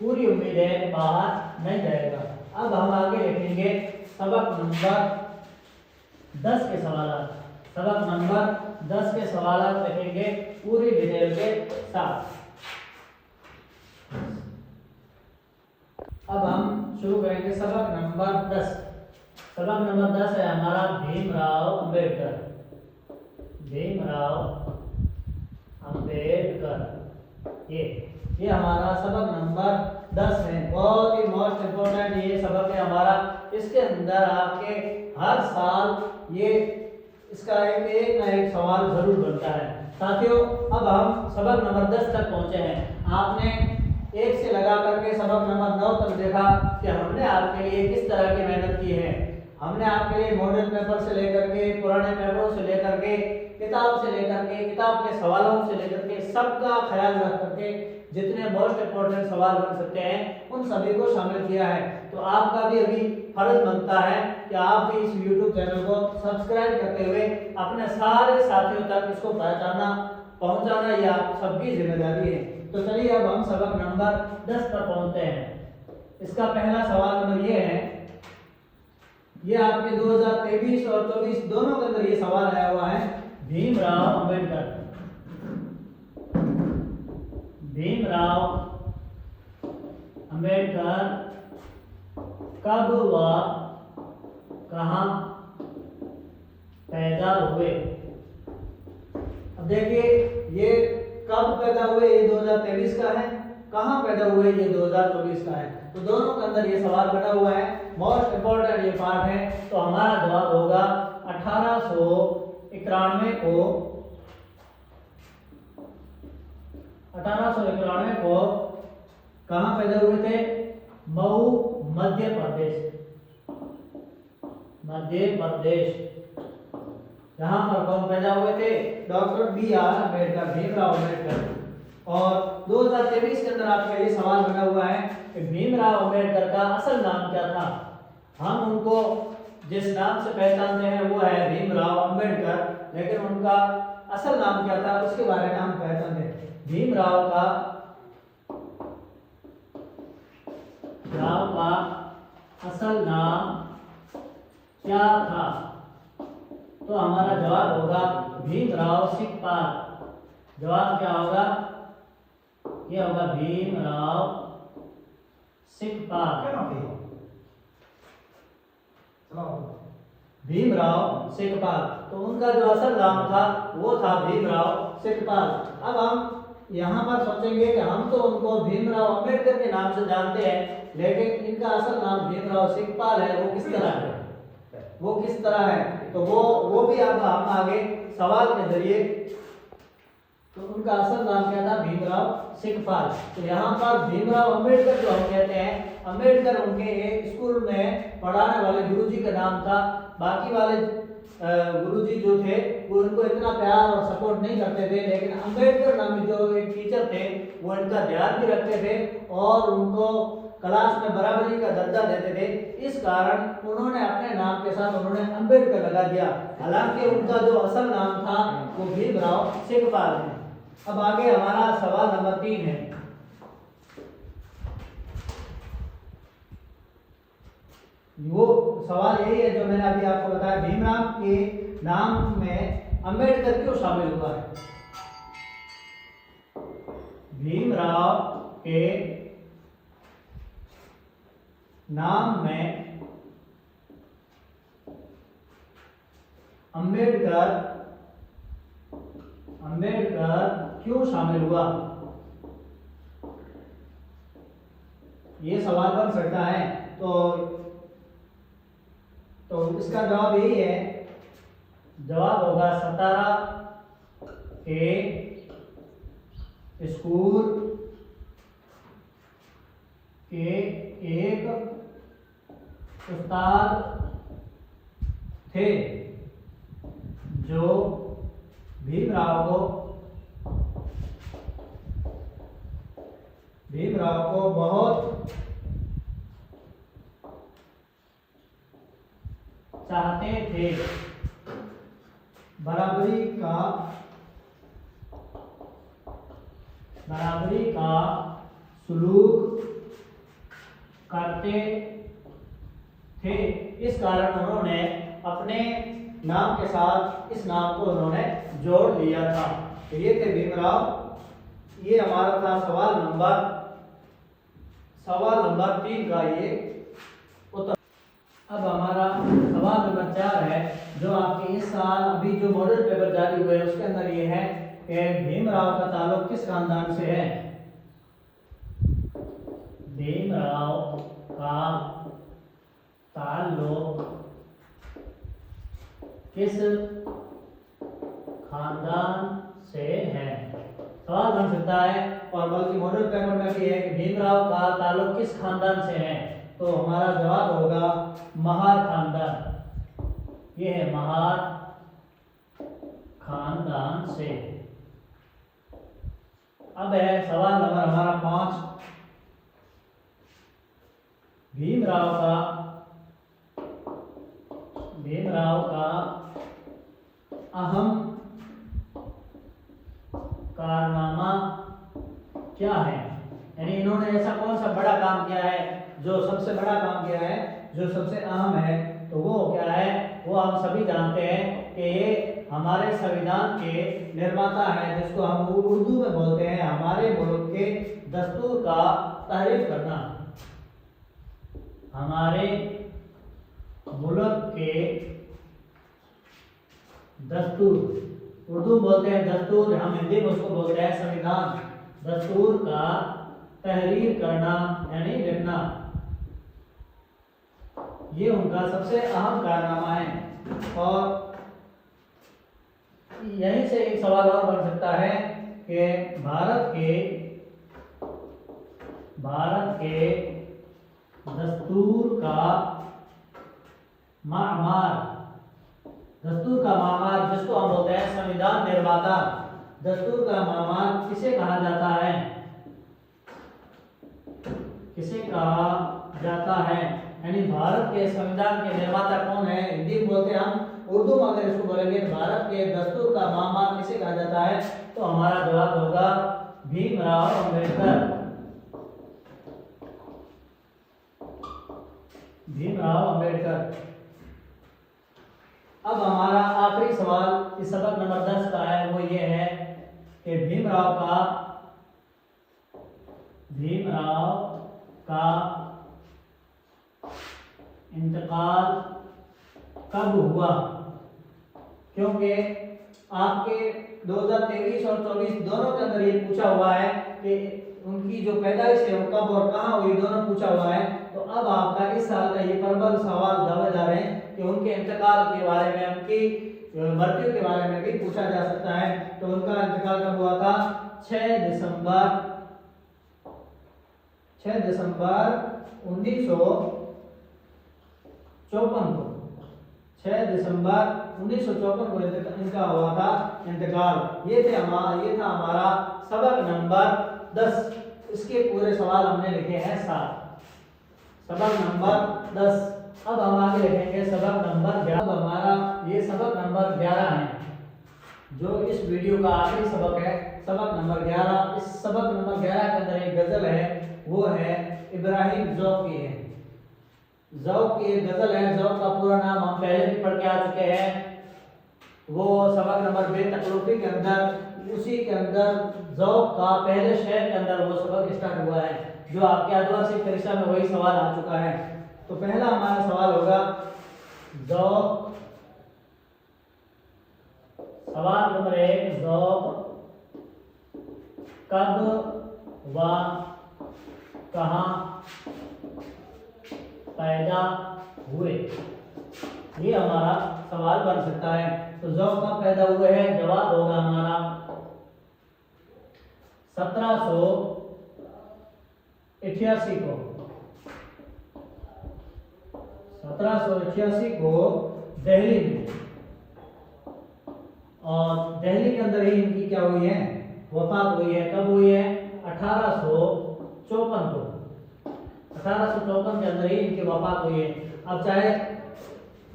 [SPEAKER 2] पूरी उम्मीद है बाहर नहीं जाएगा। अब हम आगे लिखेंगे सबक नंबर 10 के सवाल। सबक नंबर 10 के सवाल लिखेंगे पूरी डिटेल के साथ। अब हम शुरू करेंगे सबक नंबर 10। सबक नंबर 10 है हमारा भीमराव अंबेडकर। भीमराव अंबेडकर, ये हमारा सबक नंबर 10 है। बहुत ही मोस्ट इंपोर्टेंट ये सबक है हमारा। इसके अंदर आपके हर साल ये इसका एक ना एक सवाल जरूर बनता है। साथियों, अब हम सबक नंबर 10 तक पहुंचे हैं। आपने 1 से लगा करके सबक नंबर 9 तक देखा कि हमने आपके लिए किस तरह की मेहनत की है। हमने आपके लिए मॉडल पेपर से लेकर के, पुराने पेपरों से लेकर के, किताब से लेकर के, किताब के सवालों से लेकर के, सबका ख्याल रख करके जितने मोस्ट इंपोर्टेंट सवाल बन सकते हैं उन सभी को शामिल किया है। तो आपका भी अभी फर्ज बनता है कि आप भी इस YouTube चैनल को सब्सक्राइब करते हुए अपने सारे साथियों तक इसको पहुंचाना ये आप सबकी जिम्मेदारी है। तो चलिए अब हम सबक नंबर 10 पर पहुंचते हैं। इसका पहला सवाल नंबर ये है, ये आपके 2023 और 24 दोनों के अंदर ये सवाल आया हुआ है। भीमराव अंबेडकर कब व कहाँ पैदा हुए? अब देखिए, ये कब पैदा हुए ये 2023 का है, कहाँ पैदा हुए ये 2024 का है। तो दोनों के अंदर ये सवाल बना हुआ है। मोस्ट इंपोर्टेंट ये पार्ट है। तो हमारा जवाब होगा 1891 को कहाँ पैदा हुए थे? मऊ, मध्य प्रदेश। यहाँ पर कौन पैदा हुए थे? Doctor BR Ambedkar, Bhimrao Ambedkar. और 2023 के अंदर आपके लिए सवाल बना हुआ है कि भीमराव अंबेडकर का असल नाम क्या था। हम उनको जिस नाम से पहचानते हैं वो है भीमराव अंबेडकर, लेकिन उनका असल नाम क्या था उसके बारे में हम पहचानते हैं। भीमराव का असल नाम क्या था? तो हमारा जवाब होगा भीमराव शिकपाल। जवाब क्या होगा? ये होगा भीमराव शिकपाल। भीमराव शिकपाल। तो उनका जो असल नाम था वो था भीमराव शिकपाल। अब हम यहाँ पर सोचेंगे कि हम तो उनको भीमराव अंबेडकर के नाम से जानते हैं, लेकिन इनका असल नाम भीमराव शिकपाल है। वो किस तरह है? वो किस तरह है? तो वो भी अब हम आगे सवाल के जरिए, तो उनका असल नाम क्या था? भीमराव शिकपाल। तो यहाँ पर भीमराव अंबेडकर जो हम कहते हैं, अंबेडकर उनके एक स्कूल में पढ़ाने वाले गुरुजी का नाम था। बाकी वाले गुरुजी जो थे वो उनको इतना प्यार और सपोर्ट नहीं करते थे, लेकिन अंबेडकर नामी जो एक टीचर थे वो इनका ध्यान भी रखते थे और उनको क्लास में बराबरी का दर्जा देते थे। इस कारण उन्होंने अपने नाम के साथ उन्होंने अंबेडकर लगा दिया। हालांकि उनका जो असल नाम था वो भीमराव शिकपाल है। अब आगे हमारा सवाल नंबर 3 है। वो सवाल यही है जो मैंने अभी आपको बताया, भीमराव के नाम में अंबेडकर क्यों शामिल हुआ है? भीमराव के नाम में अंबेडकर क्यों शामिल हुआ? ये सवाल बन सकता है। तो इसका जवाब यही है, जवाब होगा सतारा के स्कूल के एक उस्ताद थे जो भीमराव को बहुत चाहते थे। बराबरी का सुलूक करते थे। इस कारण उन्होंने अपने नाम के साथ इस नाम को उन्होंने जोड़ लिया था। तो ये थे भीमराव। ये हमारा था सवाल नंबर 3 का ये उत्तर। अब हमारा सवाल नंबर 4 है, जो आपके इस साल अभी जो मॉडल पेपर जारी हुए हैं उसके अंदर ये है कि भीमराव का ताल्लुक किस खानदान से है? भीमराव का ताल्लुक किस खानदान से है? सवाल बन सकता है और बल्कि मॉडल पेपर में भी है कि भीमराव का ताल्लुक किस खानदान से है। तो हमारा जवाब होगा महार खानदान। ये है महार खानदान से। अब है सवाल नंबर हमारा 5। भीमराव का अहम कारनामा क्या है? यानी इन्होंने ऐसा कौन सा बड़ा काम किया है, जो सबसे बड़ा काम किया है, जो सबसे अहम है? तो वो क्या है? वो हम सभी जानते हैं कि ये हमारे संविधान के निर्माता हैं, जिसको हम उर्दू में बोलते हैं हमारे मुल्क के दस्तूर का तहरीर करना। हमारे मुल्क के दस्तूर, उर्दू बोलते हैं दस्तूर, हम हिंदी में उसको बोलते हैं संविधान। दस्तूर का तहरीर करना यानी लिखना, ये उनका सबसे अहम कारनामा है। और यहीं से एक सवाल और बन सकता है कि भारत के दस्तूर का मामार जिसको हम बोलते हैं संविधान निर्माता, दस्तूर का मामार किसे कहा जाता है? किसे कहा जाता है? यानी भारत के संविधान के निर्माता कौन है? हिंदी में बोलते हैं हम, उर्दू में अगर इसको बोलेंगे भारत के दस्तूर का मामार किसे कहा जाता है, तो हमारा जवाब होगा भीमराव अंबेडकर। भीमराव अंबेडकर। अब हमारा आखिरी सवाल इस सबक नंबर 10 का है, वो ये है कि भीमराव का इंतकाल कब हुआ? क्योंकि आपके 2023 और 24 दोनों के अंदर ये पूछा हुआ है कि उनकी जो पैदाइश है वो कब और कहाँ हुई, दोनों पूछा हुआ है। तो अब आपका इस साल का ये प्रबल सवाल दावेदार है कि उनके इंतकाल के बारे में, उनकी मृत्यु के बारे में भी पूछा जा सकता है। तो उनका इंतकाल कब हुआ था? 6 दिसंबर 1954 को, 6 दिसंबर 1954 को इनका हुआ था इंतकाल। ये था हमारा सबक नंबर 10। इसके पूरे सवाल हमने लिखे हैं 7। सबक नंबर 10। अब हम आगे लिखेंगे सबक नंबर 11। अब हमारा ये सबक नंबर 11 है, जो इस वीडियो का आखिरी सबक है, सबक नंबर 11। इस सबक नंबर 11 के अंदर एक गजल है, वो है इब्राहिम ज़ौक़ की है। ज़ौक़ की एक गजल है। ज़ौक़ का पूरा नाम हम पहले भी पढ़ के आ चुके हैं, वो सबक नंबर बेतकल्लुफ़ी के अंदर, उसी के अंदर ज़ौक़ का पहले शेर के अंदर वो सबक स्टार्ट हुआ है, जो आपके आदिवासी परीक्षा में वही सवाल आ चुका है। तो पहला हमारा सवाल होगा ज़ौक़। सवाल नंबर 1, ज़ौक़ कब व कहाँ पैदा हुए? ये हमारा सवाल बन सकता है। तो ज़ौक़ कब पैदा हुए हैं? जवाब होगा हमारा 1788 को। 1788 को दिल्ली में, और दिल्ली के अंदर ही इनकी क्या हुई है? वफात हुई है। कब हुई है? 1854 को। 1854 के अंदर ही इनकी वफात हुई है। अब चाहे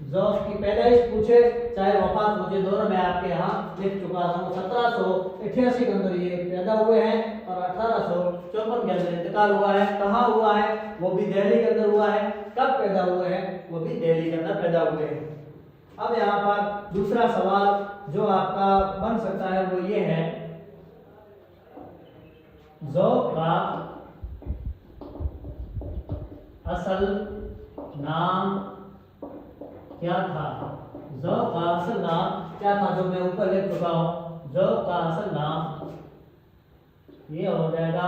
[SPEAKER 2] ज़ौक़ की पैदाइश पूछे चाहे वफात पूछे, दोनों मैं आपके यहाँ लिख चुका हूँ। 1788 के अंदर ये पैदा हुए हैं और 1854 के अंदर इंतकाल हुआ है। कहाँ हुआ है? वो भी दिल्ली के अंदर हुआ है। कब पैदा हुए हैं? वो भी दिल्ली के अंदर पैदा हुए हैं। अब यहाँ पर दूसरा सवाल जो आपका बन सकता है वो ये है, ज़ौक़ का असल नाम क्या था? ज़ौक़ का असल नाम क्या था, जो मैं ऊपर लिख चुका हूं। ज़ौक़ का असल नाम ये हो जाएगा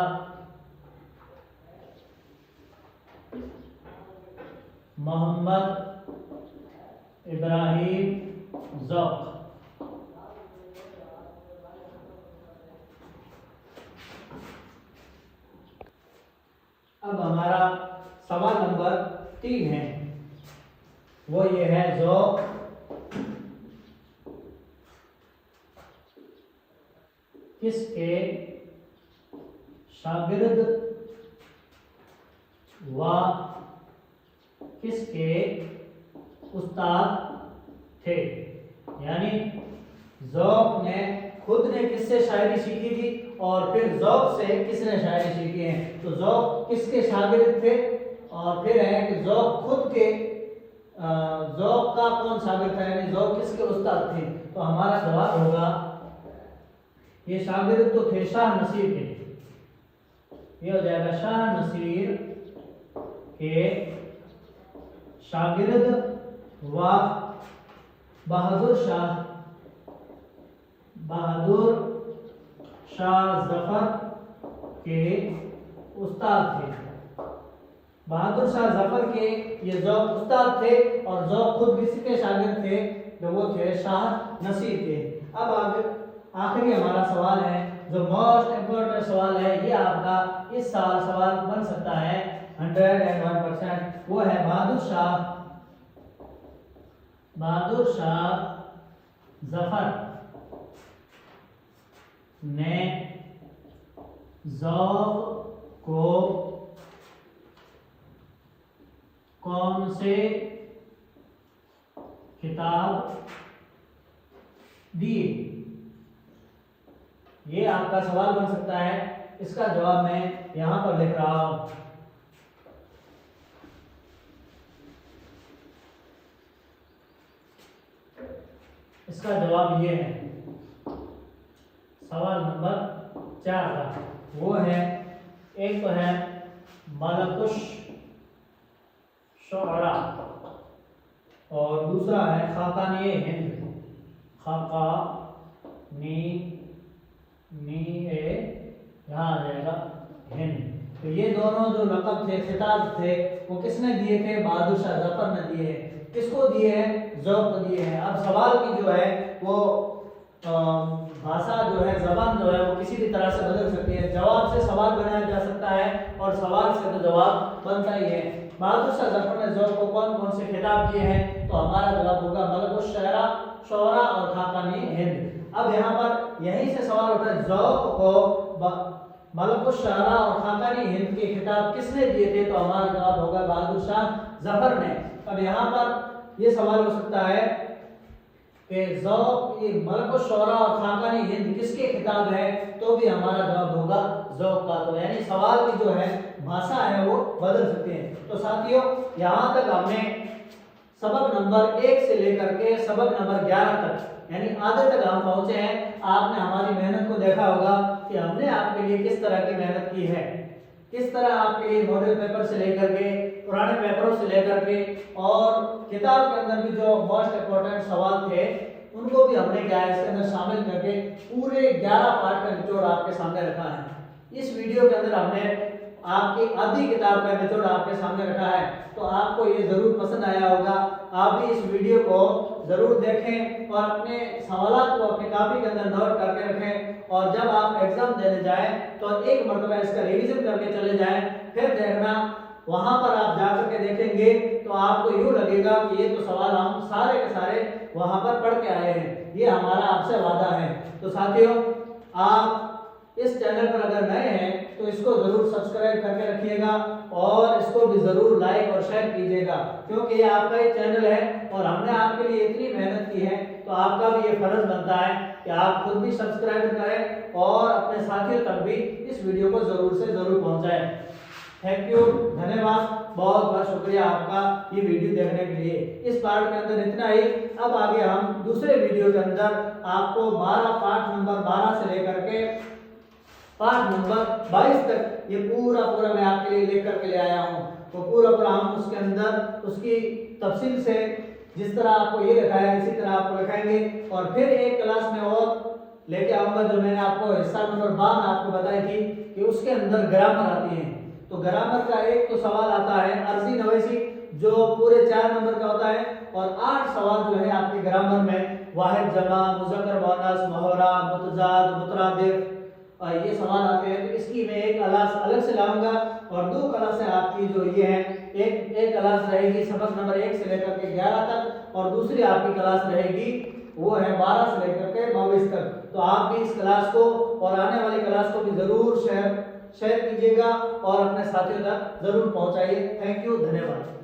[SPEAKER 2] मोहम्मद इब्राहिम ज़ौक़। अब हमारा सवाल नंबर 3 है, वो ये है ज़ौक़ किसके शागिर्द व किसके उस्ताद थे? यानी ज़ौक़ ने खुद ने किससे शायरी सीखी थी और फिर ज़ौक़ से किसने शायरी सीखी है? तो ज़ौक़ किसके शागिर्द थे, और फिर है कि ज़ौक़ खुद के ज़ौक़ का कौन शागिर्द था, यानी ज़ौक़ किसके उस्ताद थे? तो हमारा जवाब होगा, ये शागिर्द तो थे शाह नसीर के। ये हो जाएगा शाह नसीर के शागिर्द व बहादुर शाह जफर के उस्ताद थे। बहादुर शाह जफर के ये ज़ौक़ उस्ताद थे और ज़ौक़ खुद किसके शागिर्द थे? जो वो थे शाह नसीर के। अब आखिरी हमारा सवाल है, जो मोस्ट इम्पोर्टेंट सवाल है, ये आपका इस साल सवाल बन सकता है 101%। वो है बहादुर शाह जफर ने ज़ौक़ को कौन से खिताब दिए? ये आपका सवाल बन सकता है। इसका जवाब मैं यहां पर लिख रहा हूं। इसका जवाब ये है, सवाल नंबर 4 का वो है, एक तो है मलकुश शुअरा और दूसरा है खाकानी हिंद। खाकानी नी ए यहाँ आ जाएगा हिंद। तो ये दोनों जो लक़ब थे, खिताब थे, वो किसने दिए थे? बहादुर शाह जफर ने दिए हैं। किसको दिए हैं? ज़ौक़ को दिए हैं। अब सवाल की जो है वो भाषा जो है, जबान जो है वो किसी भी तरह से बदल सकती है। जवाब से सवाल बनाया जा सकता है और सवाल से तो जवाब बनता ही है। बहादुर शाह जफर ने ज़ौक़ को कौन कौन से खिताब दिए हैं? तो हमारा जवाब होगा मलकुश शुअरा और खाकानी हिंद। अब यहाँ पर यहीं से सवाल उठा है, ज़ौक़ को मलकुश शुअरा और खाकानी हिंद के खिताब किसने दिए थे? तो हमारा जवाब होगा बहादुर शाह जफर ने। अब यहाँ पर ये सवाल हो सकता है कि ज़ौक़, ये मलकुश शुअरा और खाकानी हिंद किसके खिताब है? तो भी हमारा जवाब होगा ज़ौक़ का। तो यानी सवाल की जो है भाषा है वो बदल सकते हैं। तो साथियों, यहाँ तक हमने सबक नंबर 1 से लेकर के सबक नंबर 11 तक यानी आधे तक हम पहुंचे हैं। आपने हमारी मेहनत को देखा होगा कि हमने आपके लिए किस तरह की मेहनत की है, किस तरह आपके लिए मॉडल पेपर से लेकर के, पुराने पेपरों से लेकर के और किताब के अंदर भी जो मोस्ट इम्पोर्टेंट सवाल थे उनको भी हमने क्या है इसके अंदर शामिल करके पूरे 11 पार्ट का निचोड़ आपके सामने रखा है। इस वीडियो के अंदर हमने आपकी आधी किताब का निचोड़ आपके सामने रखा है। तो आपको ये जरूर पसंद आया होगा। आप भी इस वीडियो को जरूर देखें और अपने सवालों को अपनी कॉपी के अंदर नोट करके रखें और जब आप एग्जाम देने जाएं तो एक मरतबा इसका रिवीजन करके चले जाएं। फिर देखना वहां पर आप जाकर के देखेंगे तो आपको यूं लगेगा कि ये तो सवाल हम सारे के सारे वहां पर पढ़ के आए हैं। ये हमारा आपसे वादा है। तो साथियों, आप इस चैनल पर अगर नए हैं तो इसको जरूर सब्सक्राइब करके रखिएगा और इसको भी जरूर लाइक और शेयर कीजिएगा, क्योंकि ये आपका ही चैनल है और हमने आपके लिए इतनी मेहनत की है तो आपका भी ये फर्ज बनता है कि आप खुद भी सब्सक्राइब करें और अपने साथियों तक भी इस वीडियो को जरूर से जरूर पहुंचाएं। थैंक यू, धन्यवाद, बहुत बहुत शुक्रिया आपका ये वीडियो देखने के लिए। इस पार्ट के अंदर इतना ही। अब आगे हम दूसरे वीडियो के अंदर आपको 12 पार्ट नंबर 12 से लेकर के पार्ट नंबर 22 तक ये पूरा मैं आपके लिए लेकर के ले आया हूँ। तो पूरा हम उसके अंदर उसकी तफसील से जिस तरह आपको ये लिखा है इसी तरह आपको लिखाएंगे और फिर एक क्लास में और लेके आऊंगा जो मैंने आपको हिस्सा नंबर 12 आपको बताई थी कि उसके अंदर ग्रामर आती है। तो ग्रामर का एक तो सवाल आता है अर्जी नवेसी जो पूरे 4 नंबर का होता है और 8 सवाल जो है आपके ग्रामर में वाहिद, जमा, मुज़क्कर, मुअन्नस, मुहर्रा, मुतजाद, मुतरादिफ ये सवाल आते हैं। तो इसकी मैं एक क्लास अलग से लाऊंगा और 2 क्लासें आपकी जो ये है, एक क्लास रहेगी सबक नंबर 1 से लेकर के 11 तक और दूसरी आपकी क्लास रहेगी वो है 12 से लेकर के 22 तक। तो आप भी इस क्लास को और आने वाली क्लास को भी जरूर शेयर कीजिएगा और अपने साथियों तक जरूर पहुंचाइए। थैंक यू, धन्यवाद।